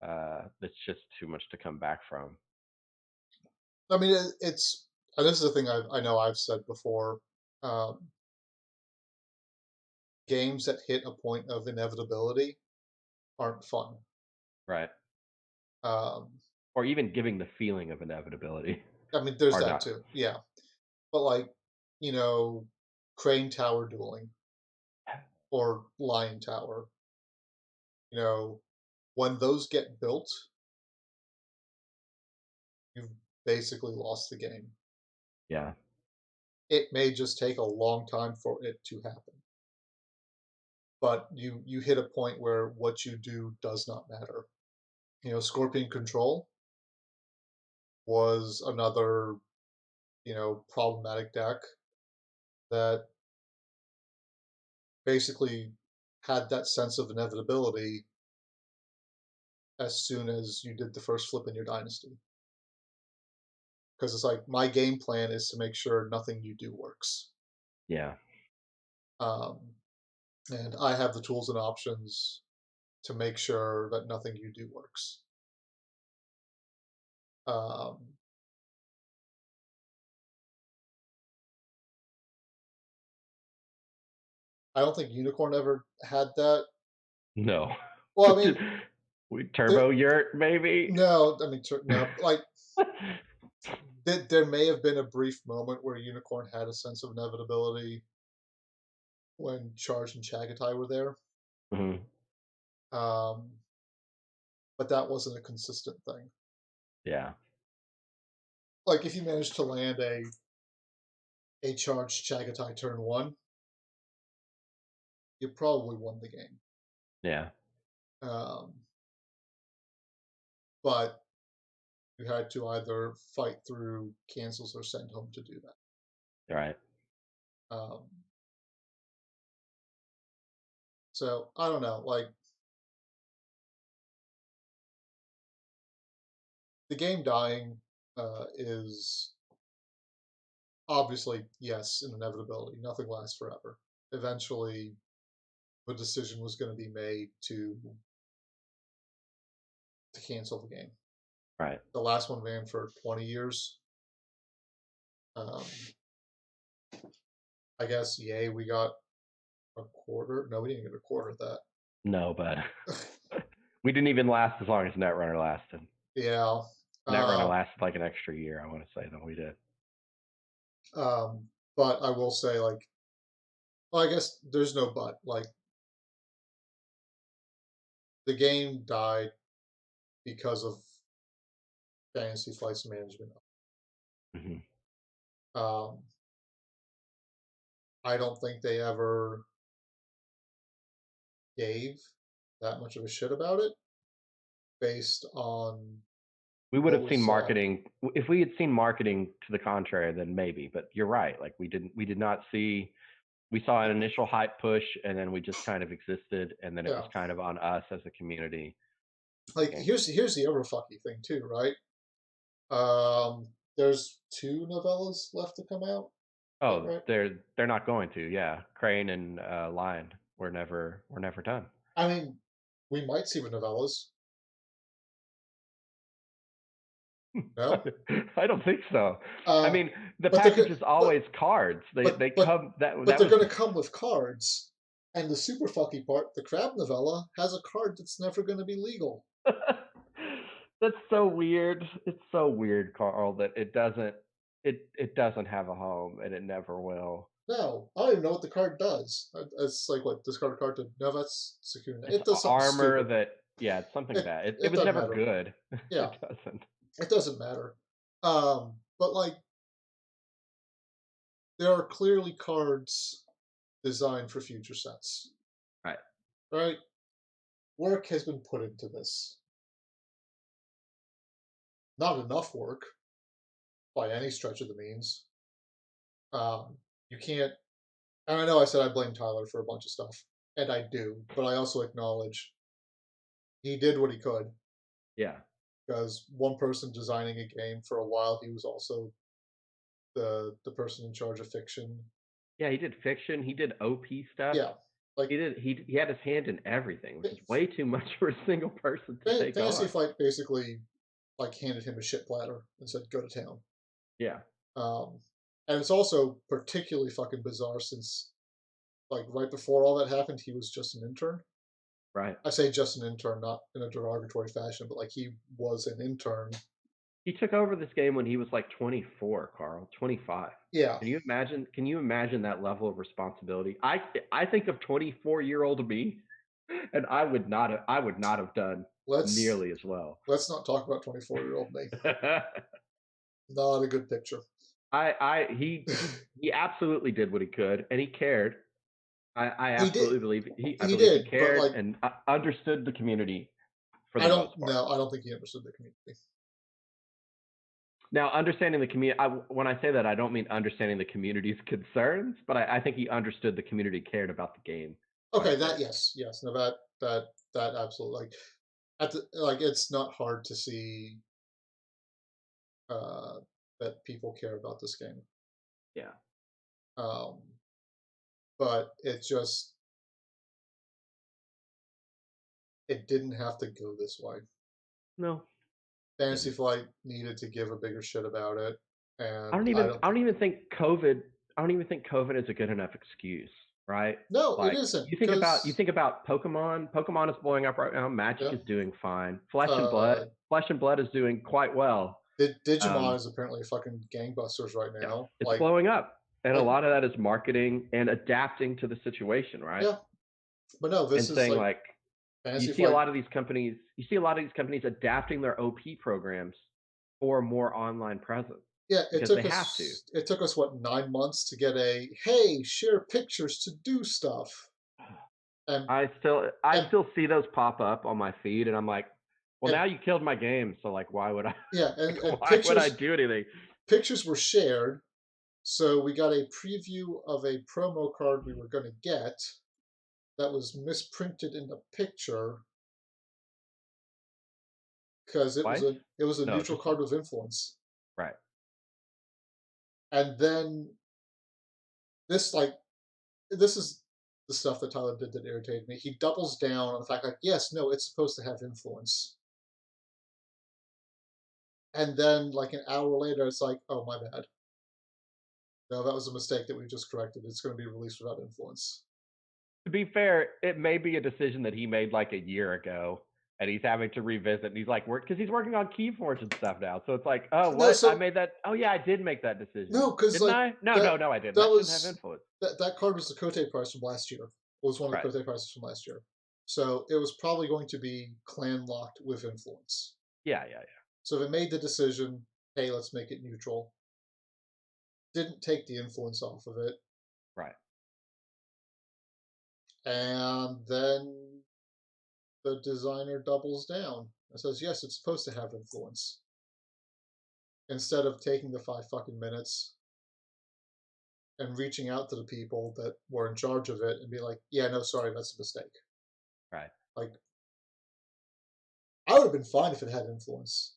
Hmm. that's just too much to come back from. I mean, it's, and this is the thing I know I've said before. Um, Games that hit a point of inevitability aren't fun. Right. Um, Or even giving the feeling of inevitability I mean, there's are that not. too. Yeah, but like you know, crane tower dueling or lion tower. When those get built, you've basically lost the game. Yeah. It may just take a long time for it to happen, but you hit a point where what you do does not matter. Scorpion Control was another problematic deck that basically had that sense of inevitability as soon as you did the first flip in your dynasty. Because it's like, my game plan is to make sure nothing you do works. Yeah. Um, and I have the tools and options to make sure that nothing you do works. Um, I don't think Unicorn ever had that. No. Well, I mean, We there, turbo yurt, maybe. no, I mean, no, like, there may have been a brief moment where Unicorn had a sense of inevitability when Charge and Chagatai were there. Mhm. Um, but that wasn't a consistent thing. Yeah. Like, if you managed to land a charged Chagatai turn one, you probably won the game. Yeah. Um, but you had to either fight through cancels or send home to do that. Right. Um, so I don't know. Like, the game dying is obviously, yes, an inevitability. Nothing lasts forever. Eventually, the decision was going to be made to cancel the game. Right. The last one ran for 20 years. Um, I guess, yay, we got a quarter. No, we didn't get a quarter of that. No, but we didn't even last as long as Netrunner lasted. Yeah. Netrunner lasted like an extra year, I want to say, than we did. But But I will say, like, well, I guess there's no but. Like, the game died because of Fantasy Flight's management. Hmm. Um, I don't think they ever gave that much of a shit about it based on We would what have was seen said. marketing if we had seen marketing to the contrary, then maybe. But you're right. Like we did not see. We saw an initial hype push, and then we just kind of existed, and then it was Yeah. kind of on us as a community. Like, Okay. here's the other fucky thing too, right? There's two novellas left to come out. Is that Oh, right? they're not going to. Yeah, Crane and Lion were never done. I mean, we might see the novellas. No. I don't think so. I Uh, mean, the but they're package good. is always cards. They But come that but that they're was going the to come with cards. And the super fucky part, the crab novella has a card that's never going to be legal. That's so weird. It's so weird, Carl, that it doesn't have a home and it never will. No, I don't even know what the card does. It's like, what, discard a card to no, that's secure. It's It does something armor stupid. that yeah, it's something bad. It It was doesn't never matter. good. Yeah, It doesn't. it doesn't matter. But like, there are clearly cards designed for future sets, Right. right? Work has been put into this. Not enough work by any stretch of the means. You can't. And I know I said I blame Tyler for a bunch of stuff, and I do, but I also acknowledge he did what he could, Yeah. because one person designing a game for a while, he was also the person in charge of fiction. Yeah, he did fiction, he did OP stuff. Yeah, like, He had his hand in everything, which is way too much for a single person to take Fantasy on. Flight basically like handed him a shit platter and said, "Go to town." Yeah. Um, and it's also particularly fucking bizarre since, like, right before all that happened, he was just an intern. Right. I say just an intern, not in a derogatory fashion, but like, he was an intern. He took over this game when he was like 24, Carl, 25. Yeah, Can you imagine that level of responsibility? I think of 24-year-old me, and I would not have done let's nearly as well. let's not talk about 24-year-old me. Not a good picture. He absolutely did what he could, and he cared. I He did. absolutely believe I He believe he did, but cared like, and understood the community for I the don't most part. know. I don't think he understood the community. Now, understanding the community, when I say that, I don't mean understanding the community's concerns, but I think he understood the community cared about the game quite Okay, a that, bit. yes, yes, no, that absolutely, like, it's not hard to see uh, that people care about this game. Yeah. Um, but it didn't have to go this way. No, Fantasy didn't. Flight needed to give a bigger shit about it, I and don't I even don't I think. don't even think COVID I don't even think COVID is a good enough excuse, right? No, it Like isn't, you because think about Pokemon. Pokemon is blowing up right now. Magic yeah, is doing fine. uh, Flesh and Blood is doing quite well. Digimon Um, is apparently fucking gangbusters right yes, now. it's blowing up, and a Like, lot of that is marketing and adapting to the situation, right? yeah, but no, And this is saying like like Fantasy Flight. you see a lot of these companies adapting their OP programs for a more online presence Yeah, because they have to. it took us, what, 9 months to get a, hey, share pictures to do stuff, and I and still see those pop up on my feed, and I'm like, well, and now you killed my game, so like, why would I yeah, like and why would I do anything? pictures were shared, so we got a preview of a promo card we were going to get that was misprinted in the picture because Twice? it was a No, neutral just once. card with influence, Right. and then this like this is the stuff that Tyler did that irritated me. He doubles down on the fact, like, yes, no, it's supposed to have influence. And then, like, an hour later, it's like, oh, my bad. No, that was a mistake that we just corrected. It's going to be released without influence. To be fair, it may be a decision that he made like a year ago, and he's having to revisit. And he's like, because he's working on Keyforge and stuff now. So it's like, oh, No, what? I so made that. Oh yeah, I did make that decision, no, because didn't like I? No, that no, no, I didn't. that That shouldn't have was influence. that card was the Cote price from last year. Was one of Right. the Cote prices from last year. So it was probably going to be clan locked with influence. Yeah, yeah, yeah. So they made the decision, hey, let's make it neutral. Didn't take the influence off of it, Right. and then the designer doubles down and says, yes, it's supposed to have influence. Instead of taking the 5 fucking minutes and reaching out to the people that were in charge of it and be like, yeah, no, sorry, that's a mistake. Right. Like, I would have been fine if it had influence.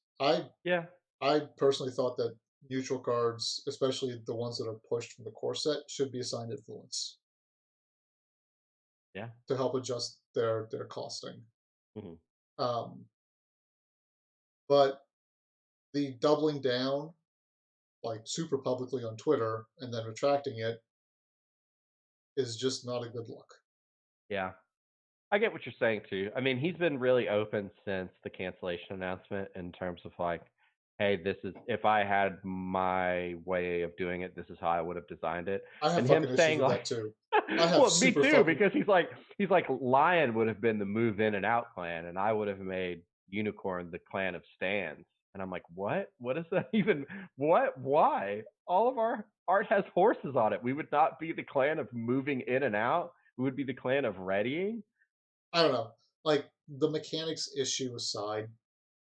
Yeah. I personally thought that neutral cards, especially the ones that are pushed from the core set, should be assigned influence. Yeah. To help adjust their costing. Mm-hmm. Um, but the doubling down, like super publicly on Twitter and then retracting it, is just not a good look. Yeah. I get what you're saying too. I mean, he's been really open since the cancellation announcement in terms of like, hey, this is if I had my way of doing it, this is how I would have designed it. I have And him fucking issues saying with like, that too. I have well, me super too, fucking. because he's like Lion would have been the move in and out clan, and I would have made Unicorn the clan of stands. And I'm like, what? What is that even? What? Why? All of our art has horses on it. We would not be the clan of moving in and out. We would be the clan of readying. I don't know. Like the mechanics issue aside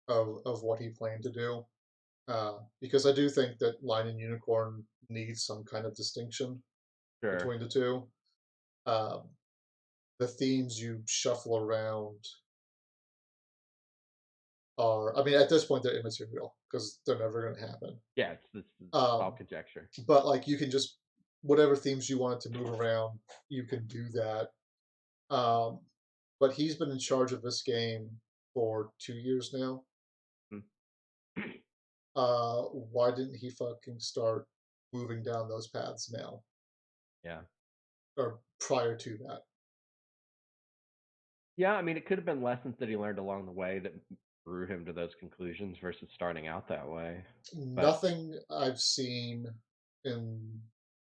of what he planned to do, because I do think that Lion and Unicorn needs some kind of distinction Sure. between the two. Um, the themes you shuffle around are, I mean, at this point, they're immaterial because they're never going to happen. Yeah, it's all Um, conjecture. but like, you can just, whatever themes you wanted to move around, you can do that. Um, but he's been in charge of this game for 2 years now. Hmm. Why didn't he fucking start moving down those paths now Yeah. or prior to that? Yeah, I mean, it could have been lessons that he learned along the way that drew him to those conclusions versus starting out that way. But Nothing I've seen in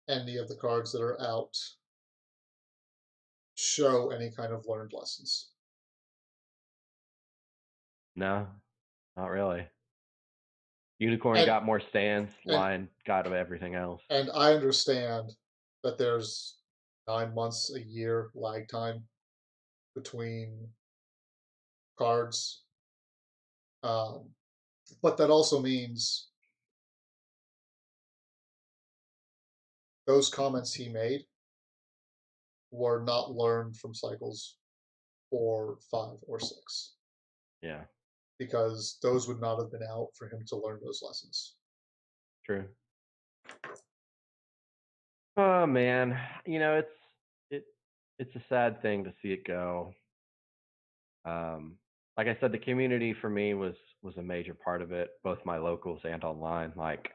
any of the cards that are out show any kind of learned lessons. no, not really. Unicorn And got more stands, and Lion got everything else. and I understand that there's 9 months, a year lag time between cards, um, but that also means those comments he made were not learned from cycles 4, 5, or 6 Yeah, because those would not have been out for him to learn those lessons. true. Oh man, it it's a sad thing to see it go. Um, like I said, the community for me was a major part of it, both my locals and online. Like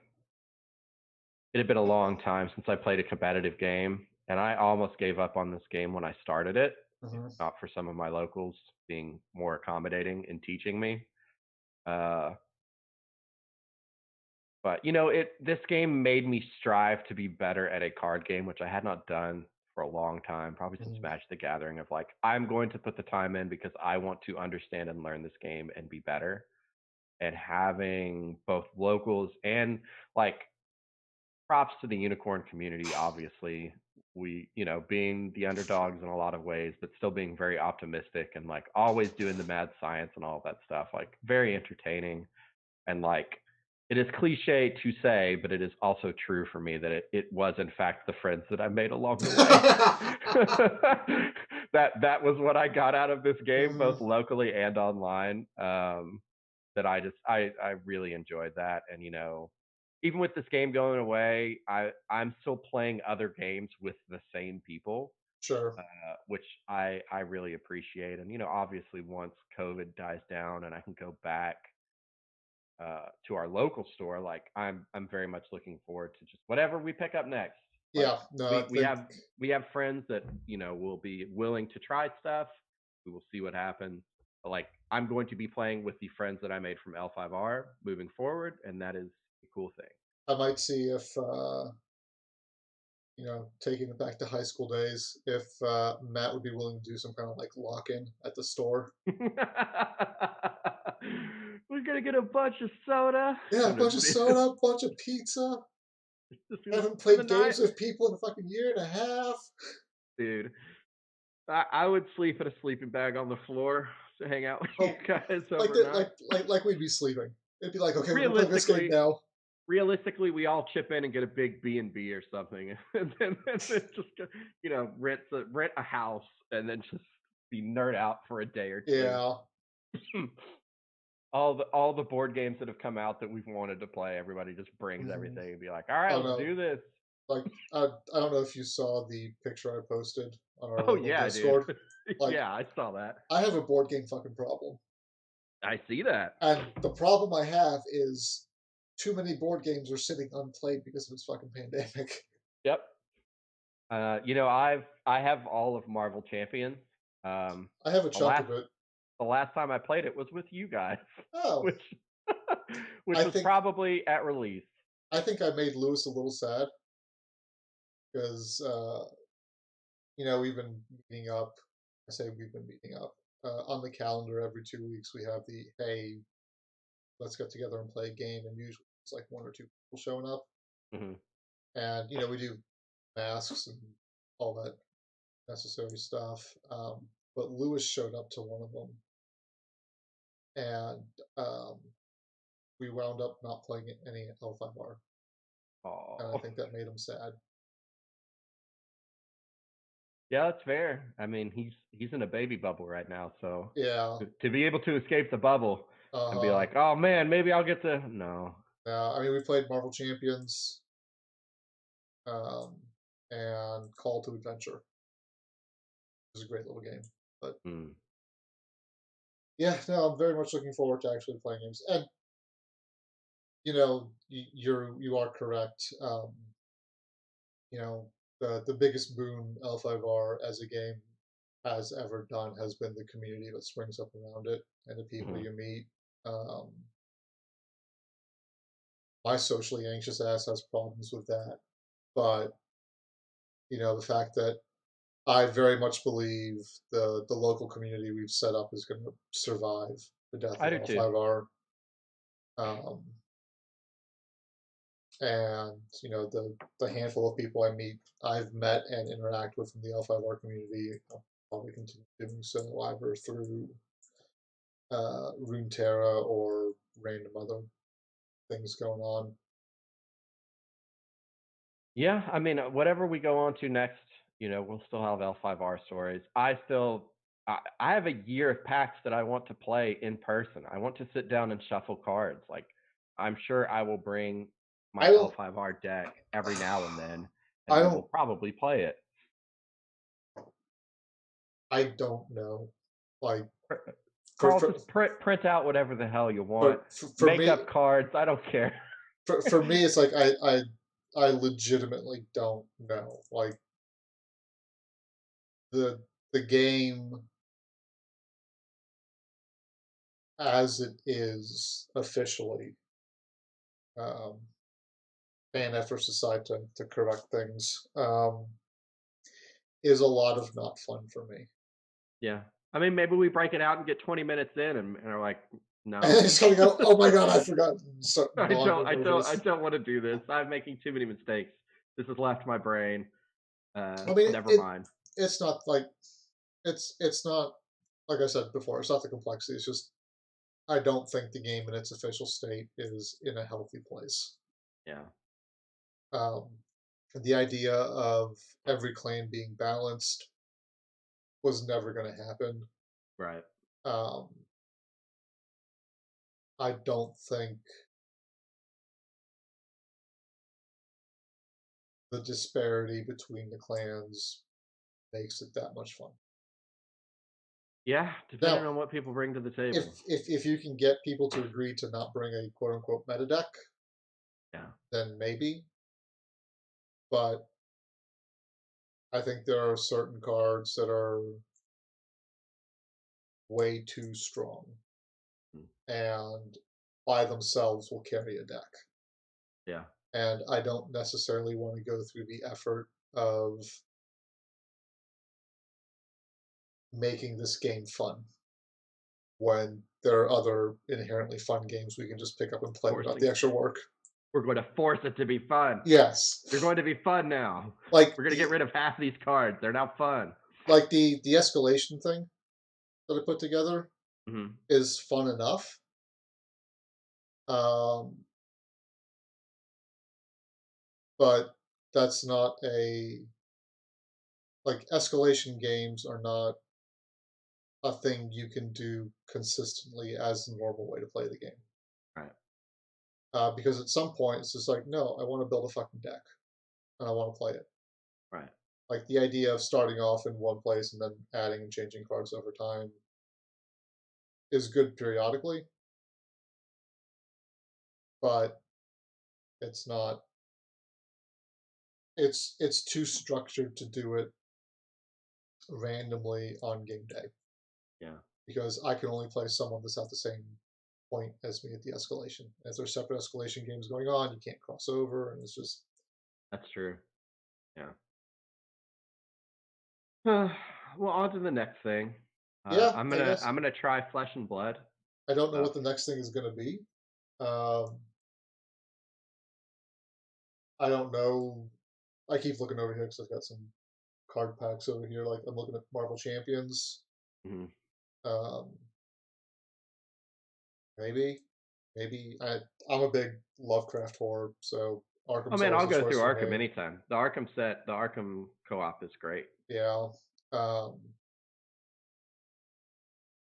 it had been a long time since I played a competitive game, and I almost gave up on this game when I started it, Mm-hmm. not for some of my locals being more accommodating and teaching me. Uh, but this game made me strive to be better at a card game, which I had not done for a long time, probably since Mm-hmm. Magic the Gathering. Of like, I'm going to put the time in because I want to understand and learn this game and be better. And having both locals and like props to the unicorn community, obviously. We, being the underdogs in a lot of ways, but still being very optimistic and like always doing the mad science and all of that stuff, like very entertaining. And like it is cliche to say, but it is also true for me that it was in fact the friends that I made along the way. That was what I got out of this game, Mm-hmm. both locally and online. That I really enjoyed that. And even with this game going away, I'm still playing other games with the same people, Sure. which I really appreciate. And obviously once COVID dies down and I can go back to our local store, like I'm very much looking forward to just whatever we pick up next. Like Yeah. No, I we think. we have friends that will be willing to try stuff. We will see what happens. Like, I'm going to be playing with the friends that I made from L5R moving forward, and that is a cool thing. I might see if taking it back to high school days, if Matt would be willing to do some kind of like lock-in at the store. We're gonna get a bunch of soda. Yeah, a I'm bunch of just soda, a bunch of pizza. just Haven't for the played night, games with people in a fucking year and a half. dude. I would sleep in a sleeping bag on the floor to hang out with you Oh, guys like that, overnight. like we'd be sleeping. It'd be like, okay, we're gonna play this game Realistically, now. realistically, we all chip in and get a big B&B or something, and then just rent a house and then just be nerd out for a day or two. Yeah. All the board games that have come out that we've wanted to play, everybody just brings Mhm. everything and be like, all right, Oh let's no. do this. Like I don't know if you saw the picture I posted on our Oh local yeah, dude. Discord. Like Yeah, I saw that. I have a board game fucking problem. I see that. And the problem I have is too many board games are sitting unplayed because of this fucking pandemic. Yep. I have all of Marvel Champions. Um, I have a the chunk last of it. the last time I played it was with you guys, Oh, which which I was think probably at release. I think I made Lewis a little sad because we've been meeting up. I say we've been meeting up on the calendar every 2 weeks. We have the hey, let's get together and play a game, and usually it's like one or two people showing up, Hmm. and we do masks and all that necessary stuff. But Lewis showed up to one of them, and we wound up not playing any L5R, and I Oh, think that made him sad. yeah, that's fair. I mean, he's in a baby bubble right now, so Yeah. to be able to escape the bubble Uh and be huh. like, oh man, maybe I'll get to no. Yeah. I mean, we played Marvel Champions, um, and Call to Adventure. It was a great little game, but Mm. yeah, no, I'm very much looking forward to actually playing games. And you are correct. The biggest boon L5R as a game has ever done has been the community that springs up around it and the people Hmm. you meet. Um, my socially anxious ass has problems with that, but the fact that I very much believe the local community we've set up is going to survive the death I of do too. L5R. Um, and the handful of people I've met and interact with in the L5R community, I'll probably continue doing so either through Runeterra or random other things going on. Yeah, I mean, whatever we go on to next, we'll still have L5R stories. I have a year of packs that I want to play in person. I want to sit down and shuffle cards. Like, I'm sure I will bring my I don't. L5R deck every now and then, and I we will don't. probably play it. I don't know. Like for Carl, for just print out whatever the hell you for, want. for Make me up cards. I don't care. for me it's like I legitimately don't know. Like the game as it is officially, um, fan efforts aside to correct things, is a lot of not fun for me. Yeah. I mean, maybe we break it out and get 20 minutes in and are like, And no. I just gotta go, oh my god, I forgot. Start I gnawing don't, over I don't, I this. don't want to do this. I'm making too many mistakes. This has left my brain. I mean, Never mind. it's not like it's not like I said before. It's not the complexity. It's just I don't think the game in its official state is in a healthy place. Yeah. Um, the idea of every clan being balanced was never going to happen. Right. Um, I don't think the disparity between the clans makes it that much fun. Yeah. Depending Now, on what people bring to the if table. if you can get people to agree to not bring a quote unquote meta deck, Yeah. then maybe. But I think there are certain cards that are way too strong Mm. and by themselves will carry a deck. Yeah. And I don't necessarily want to go through the effort of making this game fun when there are other inherently fun games we can just pick up and play without Forcing. the extra work. We're going to force it to be fun. Yes. They're going to be fun now. Like We're going to get rid of half these cards. They're now fun. the escalation thing that I put together Hmm. is fun enough. But that's not a like escalation games are not a thing you can do consistently as the normal way to play the game. Right. Because at some point it's just like, no, I want to build a fucking deck and I want to play it. Right. Like the idea of starting off in one place and then adding and changing cards over time is good periodically, but it's not. It's too structured to do it randomly on game day Yeah. because I can only play someone that's at the same point as me at the escalation. If there's separate escalation games going on, you can't cross over, and it's just That's true. Yeah. Well, on to the next thing. yeah. I'm I gonna guess I'm gonna try Flesh and Blood. I don't know So what the next thing is going to be. Um, I don't know. I keep looking over here because I've got some card packs over here. Like I'm looking at Marvel Champions. mhm. Um, maybe, maybe I'm a big Lovecraft whore, so Oh Arkham's man, always I'll a go choice through for Arkham me. anytime. The Arkham set, the Arkham co-op is great. Yeah. Um,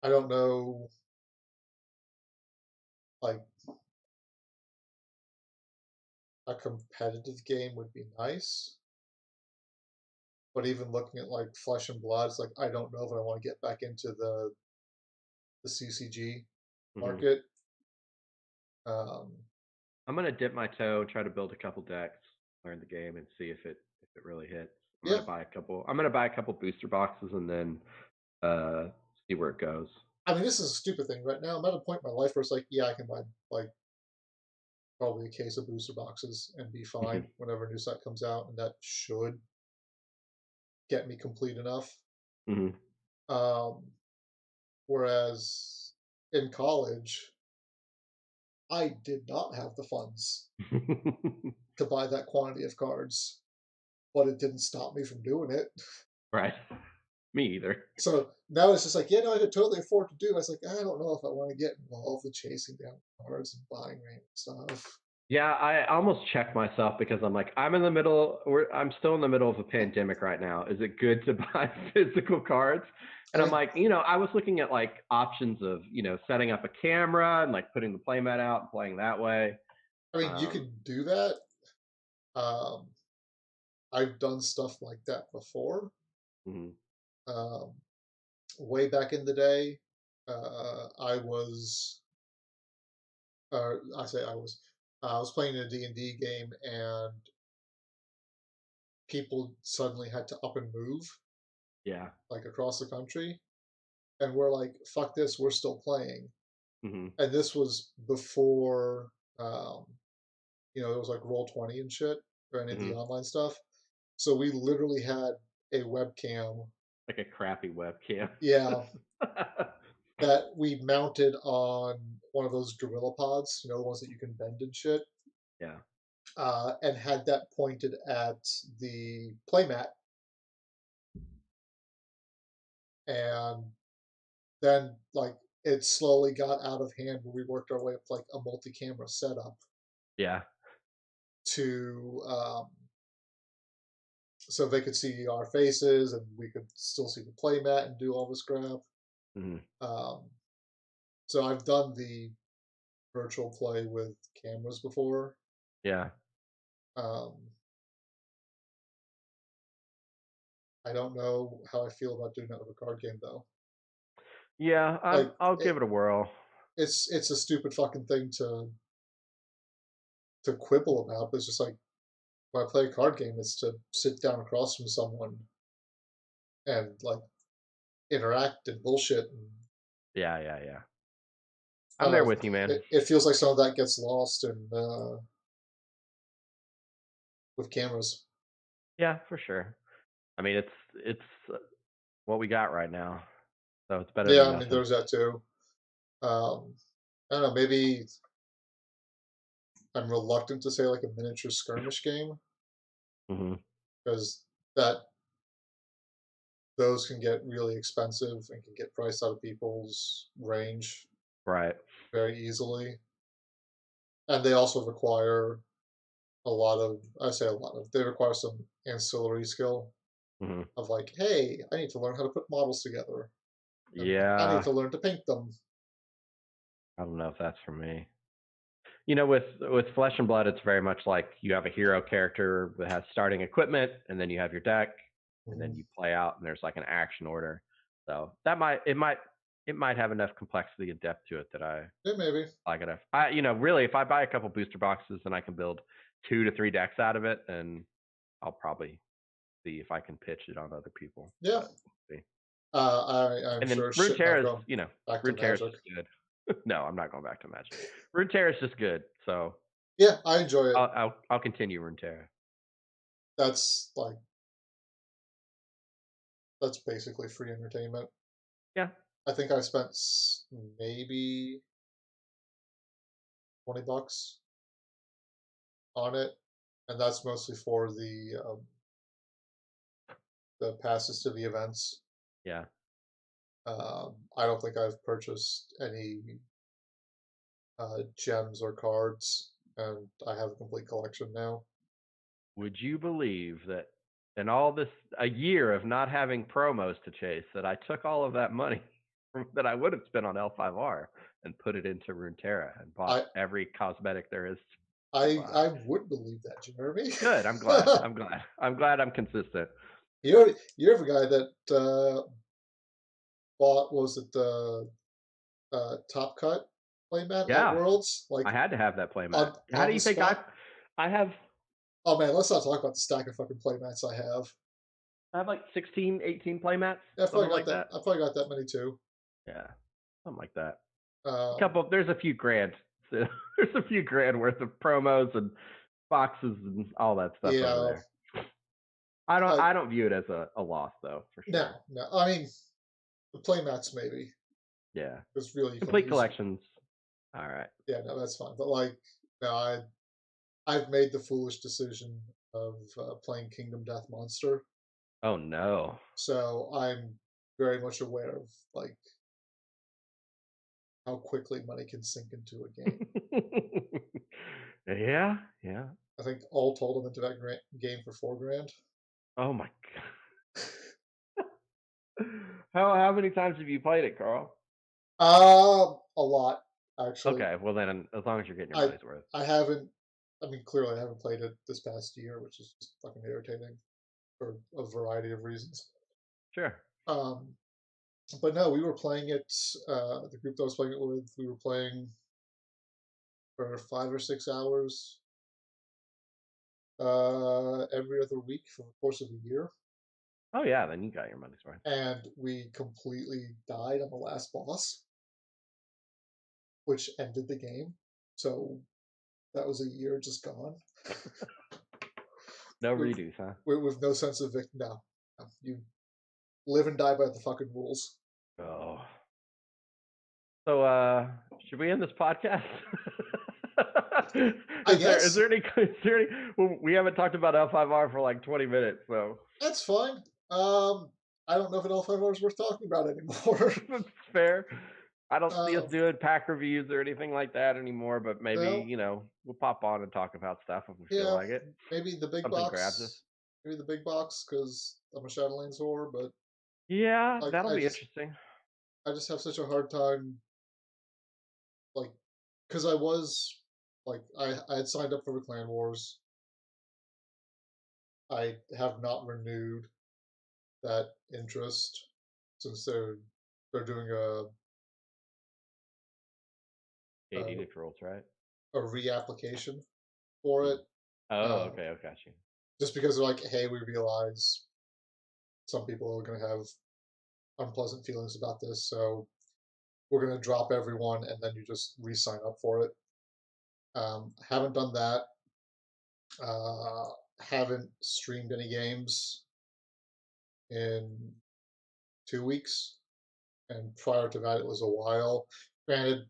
I don't know. Like a competitive game would be nice, but even looking at like Flesh and Blood, it's like I don't know if I want to get back into the CCG Hmm. market. Um, I'm gonna dip my toe, try to build a couple decks, learn the game, and see if it really hits. yeah, I'm gonna buy a couple booster boxes and then uh see where it goes. I mean this is a stupid thing right now. I'm at a point in my life where it's like, yeah, I can buy like probably a case of booster boxes and be fine Hmm. whenever a new set comes out, and that should get me complete enough. Hmm. Um, whereas in college, I did not have the funds to buy that quantity of cards, but it didn't stop me from doing it. Right. Me either. So now it's just like, yeah, no, I could totally afford to do. I was like, I don't know if I want to get involved in chasing down cards and buying random stuff. Yeah, I almost check myself because I'm like, I'm still in the middle of a pandemic right now. Is it good to buy physical cards? I And I'm mean, like, I was looking at like options of, setting up a camera and like putting the playmat out and playing that way. you Um, could do that. Um, I've done stuff like that before. mhm. Um, way back in the day, I was playing a D&D game, and people suddenly had to up and move Yeah. like across the country, and we're like, "Fuck this, we're still playing." Hmm. And this was before, um, it was like Roll20 and shit or any of the Hmm. online stuff. So we literally had a webcam, Like a crappy webcam. yeah, that we mounted on one of those gorilla pods, the ones that you can bend and shit, Yeah. and had that pointed at the playmat. And then, like, it slowly got out of hand where we worked our way up to, like, a multi-camera setup Yeah. to, so they could see our faces and we could still see the playmat and do all this crap. Hmm. Um, so I've done the virtual play with cameras before. Yeah. Um, I don't know how I feel about doing that with a card game though. Yeah. Like I'll give it a whirl. it's a stupid fucking thing to quibble about. But it's just like when I play a card game, it's to sit down across from someone and like interact and bullshit. And Yeah. I I'm don't there know. with you, man. It feels like some of that gets lost in with cameras. Yeah, for sure. I mean, it's what we got right now, so it's better Yeah, than I mean, nothing. there's that too. I don't know. Maybe I'm reluctant to say like a miniature skirmish game Hmm. because that those can get really expensive and can get priced out of people's range Right. very easily. And they also require a lot of, I say a lot of, they require some ancillary skill Hmm. of like, hey, I need to learn how to put models together, and I need Yeah, to learn to paint them. I don't know if that's for me. With Flesh and Blood, it's very much like you have a hero character that has starting equipment, and then you have your deck, and then Mhm. you play out, and there's like an action order. So it might have enough complexity and depth to it that I Yeah, maybe. like it. Really, if I buy a couple booster boxes and I can build 2 to 3 decks out of it, then I'll probably see if I can pitch it on other people. Yeah. But we'll see. I'm And then sure shit not going back to Runeterra is Magic. just good. No, I'm not going back to Magic. Runeterra is just good, so Yeah, I enjoy it. I'll continue Runeterra. That's like that's basically free entertainment. Yeah, I think I spent maybe $20 on it, and that's mostly for the passes to the events. yeah. I don't think I've purchased any gems or cards, and I have a complete collection now. Would you believe that in all this a year of not having promos to chase, that I took all of that money that I would have spent on L5R and put it into Runeterra and bought I every cosmetic there is to I buy. would believe that, Jeremy. Good. I'm glad. I'm glad. I'm glad I'm consistent. You're the guy that bought, was it the Top Cut playmat at Yeah, Worlds? I Like had to have that playmat. on How do the you think spot? I have Oh man, let's not talk about the stack of fucking playmats I have. I have like 16, 18 playmats, I've probably something got like that. that. I've probably got that many too. Yeah, something like that. Um, There's a few grand. So there's a few grand worth of promos and boxes and all that stuff over yeah, there. I I don't view it as a loss though, for no, sure. no. I mean, the playmats maybe, Yeah. because really you can only Complete use. collections. All right. Yeah, no, that's fine. But like, no, I've made the foolish decision of playing Kingdom Death Monster, Oh no. so I'm very much aware of like how quickly money can sink into a game. Yeah. I think all told I'm into that game for $4 grand. Oh my god. How many times have you played it, Carl? A lot actually. Okay, well then, as long as you're getting your I money's worth. I haven't. I mean, clearly I haven't played it this past year, which is just fucking irritating for a variety of reasons. Sure. Um, but no, we were playing it. The group that I was playing it with, we were playing for 5 or 6 hours every other week for the course of a year, Oh yeah, then you got your money's worth. and we completely died on the last boss, which ended the game. So that was a year just gone No with redos, huh? with no sense of victory. No, no, you live and die by the fucking rules. Oh. So should we end this podcast? I Is guess there any well, we haven't talked about L5R for like 20 minutes, so that's fine. I don't know if an L5R is worth talking about anymore. that's fair. I don't see us uh, doing pack reviews or anything like that anymore, but maybe, no, we'll pop on and talk about stuff if we feel yeah, like it. maybe the big Something grabs us. box, maybe the big box because I'm a Shadowlands whore, but Yeah, like that'll be interesting. I just have such a hard time like because I was like I had signed up for the Clan Wars. I have not renewed that interest since they're doing Eight a, edict rules, right? a reapplication for Hmm. it. Oh, Uh, okay, got you. just because they're like, hey, we realize some people are going to have unpleasant feelings about this, so we're going to drop everyone and then you just re-sign up for it. Haven't done that. Haven't streamed any games in 2 weeks, and prior to that, it was a while. Granted,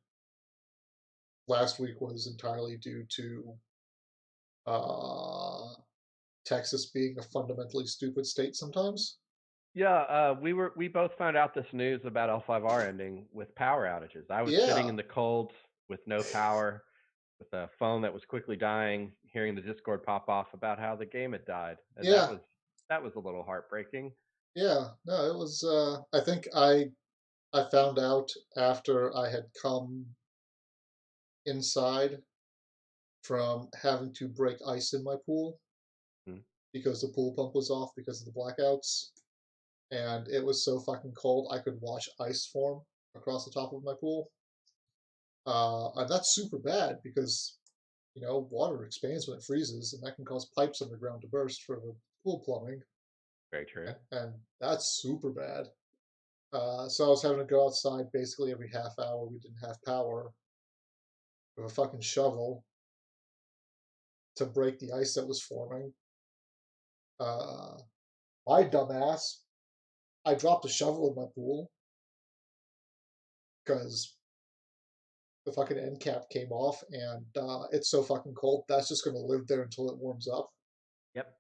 last week was entirely due to uh, Texas being a fundamentally stupid state sometimes. Yeah, we both found out this news about L5R ending with power outages. I was sitting Yeah, in the cold with no power, with a phone that was quickly dying, hearing the Discord pop off about how the game had died, and yeah, that was a little heartbreaking. yeah. No, it was. I think I found out after I had come inside from having to break ice in my pool Mm. because the pool pump was off because of the blackouts, and it was so fucking cold I could watch ice form across the top of my pool. And that's super bad because water expands when it freezes, and that can cause pipes underground to burst for the pool plumbing, Very true. and that's super bad. So I was having to go outside basically every half hour. We didn't have power with a fucking shovel to break the ice that was forming. Uh, my dumbass, I dropped a shovel in my pool because the fucking end cap came off, and it's so fucking cold that's just going to live there until it warms up. Yep.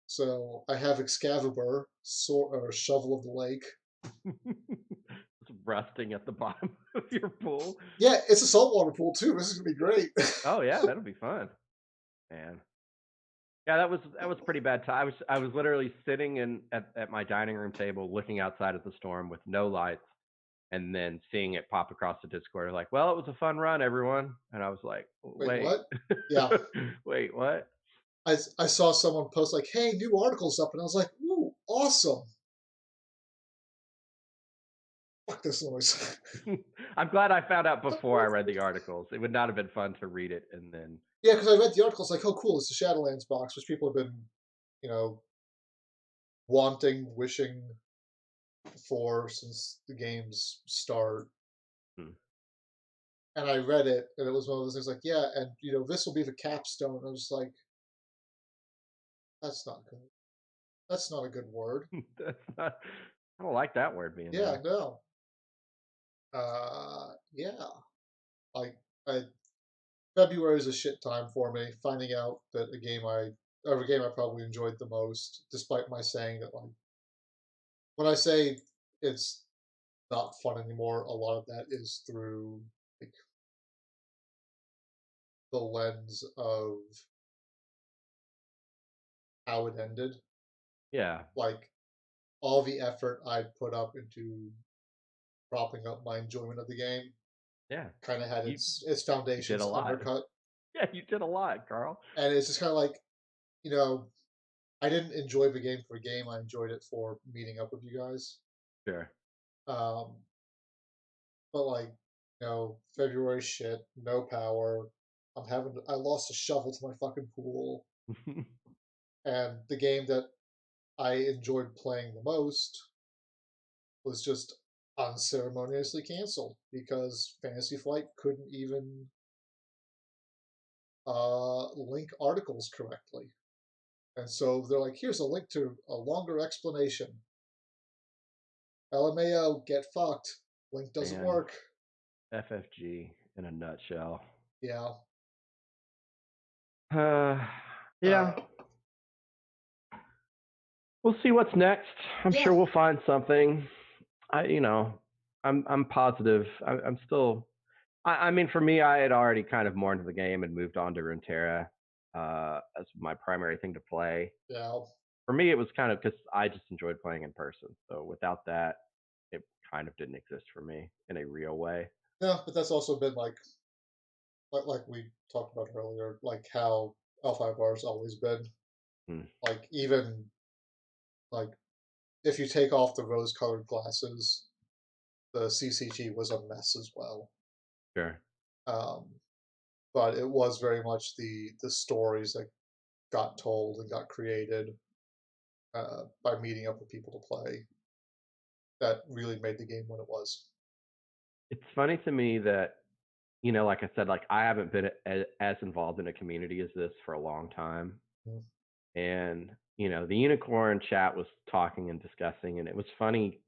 So I have Excalibur, or shovel of the lake. It's rusting at the bottom of your pool. Yeah, it's a saltwater pool too. This is gonna be great. Oh yeah, that'll be fun, man. Yeah, that was pretty bad time. I was literally sitting at my dining room table, looking outside at the storm with no lights, and then seeing it pop across the Discord, like, well, it was a fun run, everyone. And I was like, Wait, wait, what? Yeah, wait, what? I saw someone post like, "Hey, new articles up," and I was like, "Ooh, awesome!" Fuck this noise. I'm glad I found out before I read the articles. It would not have been fun to read it and then. Yeah, because I read the articles like, "Oh, cool! It's the Shadowlands box," which people have been, you know, wanting, wishing for since the game's start. Hmm. And I read it, and it was one of those things like, "Yeah," and this will be the capstone. I was like, "That's not good. That's not a good word." That's not. I don't like that word being Yeah, there. no. Yeah. Like I February is a shit time for me. Finding out that a game I probably enjoyed the most, despite my saying that like when I say it's not fun anymore, a lot of that is through like the lens of how it ended. Yeah, Like all the effort I put up into propping up my enjoyment of the game yeah. kind of had You its you did a foundations lot. undercut, Yeah, you did a lot, Carl. and it's just kind of like you know I didn't enjoy the game for a game. I enjoyed it for meeting up with you guys. Sure. Um, but like, February shit, no power. I lost a shovel to my fucking pool, and the game that I enjoyed playing the most was just unceremoniously canceled because Fantasy Flight couldn't even link articles correctly. And so they're like, here's a link to a longer explanation. LMAO, get fucked. Link doesn't Man, work. FFG in a nutshell. Yeah. Uh, yeah, Uh, we'll see what's next. I'm yeah. sure we'll find something. I, you know, I'm positive. I'm still. I mean, for me, I had already kind of more into the game and moved on to Runeterra as my primary thing to play. Yeah. For me, it was kind of because I just enjoyed playing in person. So without that, it kind of didn't exist for me in a real way. No, but that's also been like we talked about earlier, like how L5R's always been. Hmm. Like even like if you take off the rose-colored glasses, the CCG was a mess as well. Sure. Um, but it was very much the stories that got told and got created by meeting up with people to play that really made the game what it was. It's funny to me that, like I said, like I haven't been as involved in a community as this for a long time. Mm. And, the unicorn chat was talking and discussing, and it was funny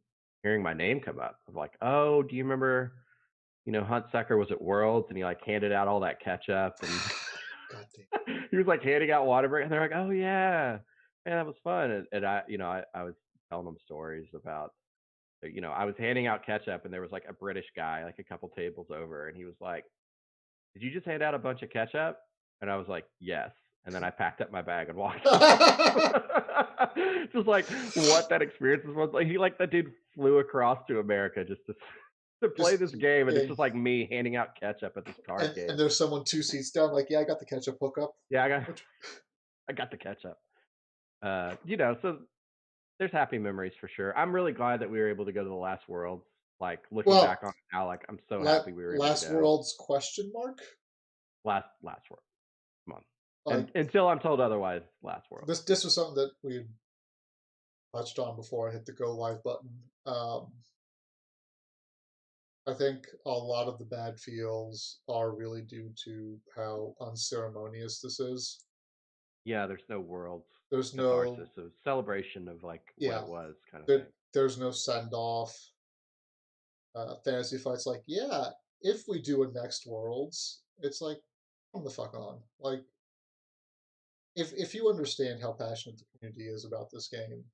hearing my name come up of like, oh, do you remember, Hunt Sucker was at Worlds and he like handed out all that ketchup and God damn. he was like handing out water break and they're like, oh yeah, man, that was fun. And I was telling them stories about, I was handing out ketchup and there was like a British guy, like a couple tables over, and he was like, did you just hand out a bunch of ketchup? And I was like, yes. And then I packed up my bag and walked off. Just like what that experience was like. That dude flew across to America just to play this Just game, and it's and, just like me handing out ketchup at this card and game. there's someone 2 seats down, like, yeah, I got the ketchup hookup. Yeah, Which, I got the ketchup. So there's happy memories for sure. I'm really glad that we were able to go to the last Worlds. Like looking back well, on it now, like I'm so happy we were able to last go. world's question mark. Last World. Come on. And Like until I'm told otherwise, last World. this was something that we had touched on before I hit the go live button. I think a lot of the bad feels are really due to how unceremonious this is. Yeah, there's no Worlds There's no, catharsis, a celebration of like what yeah, it was kind of there, thing. there's no send off. Fantasy Fight's like, yeah, if we do a next Worlds, it's like, come the fuck on. Like, if you understand how passionate the community is about this game,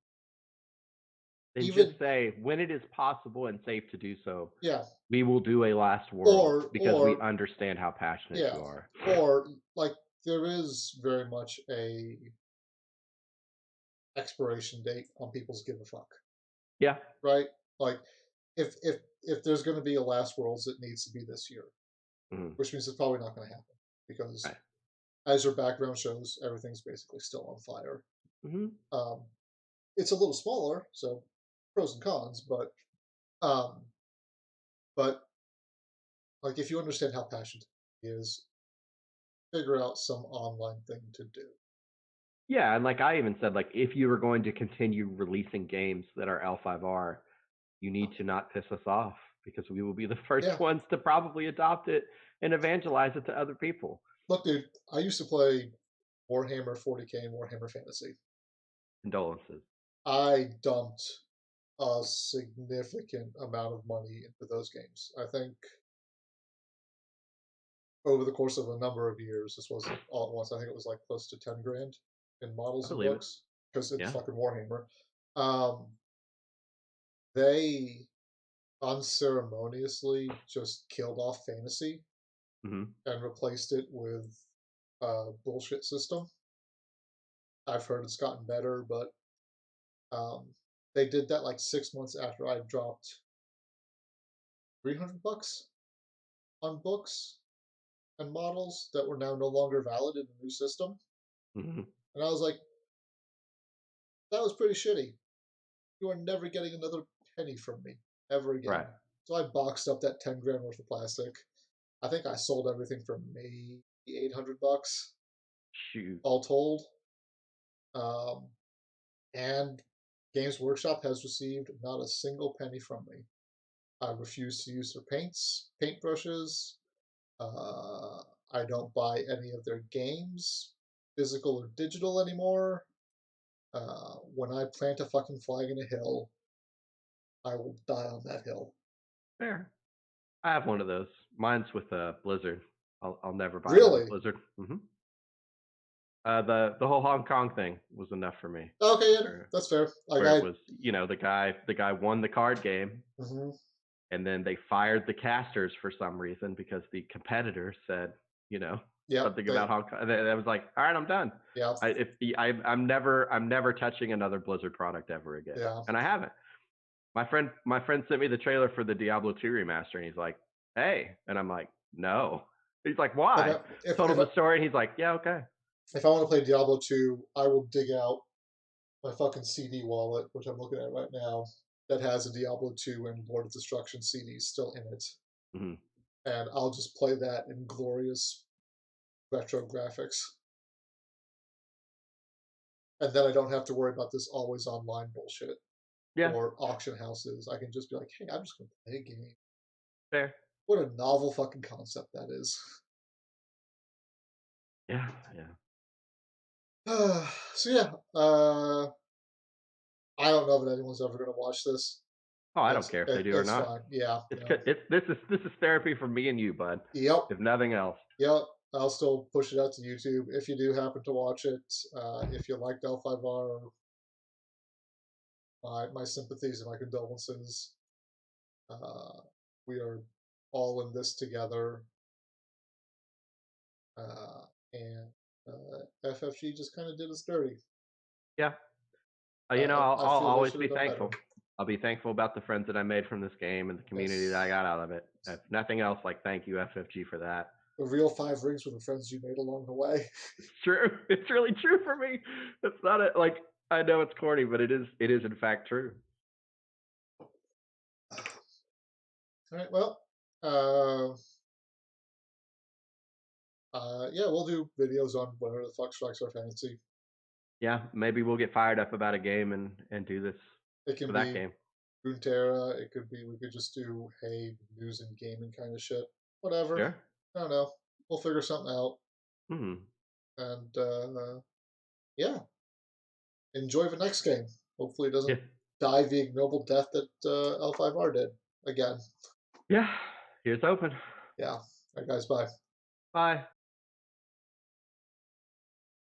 Then just even say when it is possible and safe to do so, yeah, we will do a last Worlds because we or understand how passionate yeah, you are. or like there is very much a expiration date on people's give a fuck, Yeah. right? Like if there's going to be a last Worlds, it needs to be this year, Mhm. which means it's probably not going to happen because, Right. as your background shows, everything's basically still on fire. Mhm. Um, it's a little smaller, so pros and cons, um, but like if you understand how passionate he is, figure out some online thing to do. Yeah, and like I even said, like if you were going to continue releasing games that are L5R, you need to not piss us off because we will be the first Yeah, ones to probably adopt it and evangelize it to other people. look, dude, I used to play Warhammer 40K and Warhammer Fantasy. Condolences. I dumped a significant amount of money into those games. I think over the course of a number of years, this wasn't all at once. I think it was like close to 10 grand in I models and believe it. books because it's Yeah. fucking Warhammer. Um, they unceremoniously just killed off fantasy Hmm. and replaced it with a bullshit system. I've heard it's gotten better, but they did that like 6 months after I dropped $300 on books and models that were now no longer valid in the new system. Hmm. And I was like, that was pretty shitty. You are never getting another penny from me ever again. Right. So I boxed up that 10 grand worth of plastic. I think I sold everything for maybe $800 Shoot. all told. Um, and Games Workshop has received not a single penny from me. I refuse to use their paintbrushes. I don't buy any of their games, physical or digital, anymore. When I plant a fucking flag in a hill, I will die on that hill. Fair. I have one of those. Mine's with Blizzard. I'll never buy another Really? Blizzard. The whole Hong Kong thing was enough for me. Okay, yeah, Where, that's fair. Like where it I, was, the guy won the card game, mm-hmm. and then they fired the casters for some reason because the competitor said, Yep, something about Hong Kong. And I was like, all right, I'm done. yeah, I'm never touching another Blizzard product ever again, yeah. and I haven't. My friend sent me the trailer for the Diablo 2 remaster, and he's like, "Hey," and I'm like, "No." He's like, Like "Why?" if Told if him the story, and he's like, "Yeah, okay." if I want to play Diablo 2, I will dig out my fucking CD wallet, which I'm looking at right now, that has a Diablo 2 and Lord of Destruction CDs still in it, Hmm. and I'll just play that in glorious retro graphics. And then I don't have to worry about this always online bullshit Yeah, or auction houses. I can just be like, hey, I'm just going to play a game. Fair. What a novel fucking concept that is. Yeah, yeah. So yeah, I don't know that anyone's ever going to watch this. Oh, I don't care if they do or It's not. fine. Yeah, It's yeah. this is therapy for me and you, bud. Yep, If nothing else. yep. I'll still push it out to YouTube if you do happen to watch it. If you liked L5R, my sympathies and my condolences. Uh, we are all in this together, uh, and FFG just kind of did us dirty. Yeah. I'll I feel they always should be have done better. thankful. I'll be thankful about the friends that I made from this game and the community that I Yes, got out of it. If nothing else, like thank you FFG for that. the real 5 rings were the friends you made along the way. It's true. It's really true for me. It's not a, like I know it's corny, but it is in fact true. All right, well, uh, yeah, we'll do videos on whatever the fuck strikes our fancy. Yeah, maybe we'll get fired up about a game and do this It can for that be game. Runeterra. It could be we could just do hey news and gaming kind of shit. Whatever. Sure. I don't know. We'll figure something out. Hmm. And yeah, enjoy the next game. Hopefully, it Yeah. doesn't die the ignoble death that L5R did again. Yeah. Here's open. Yeah. All right, guys. Bye. Bye.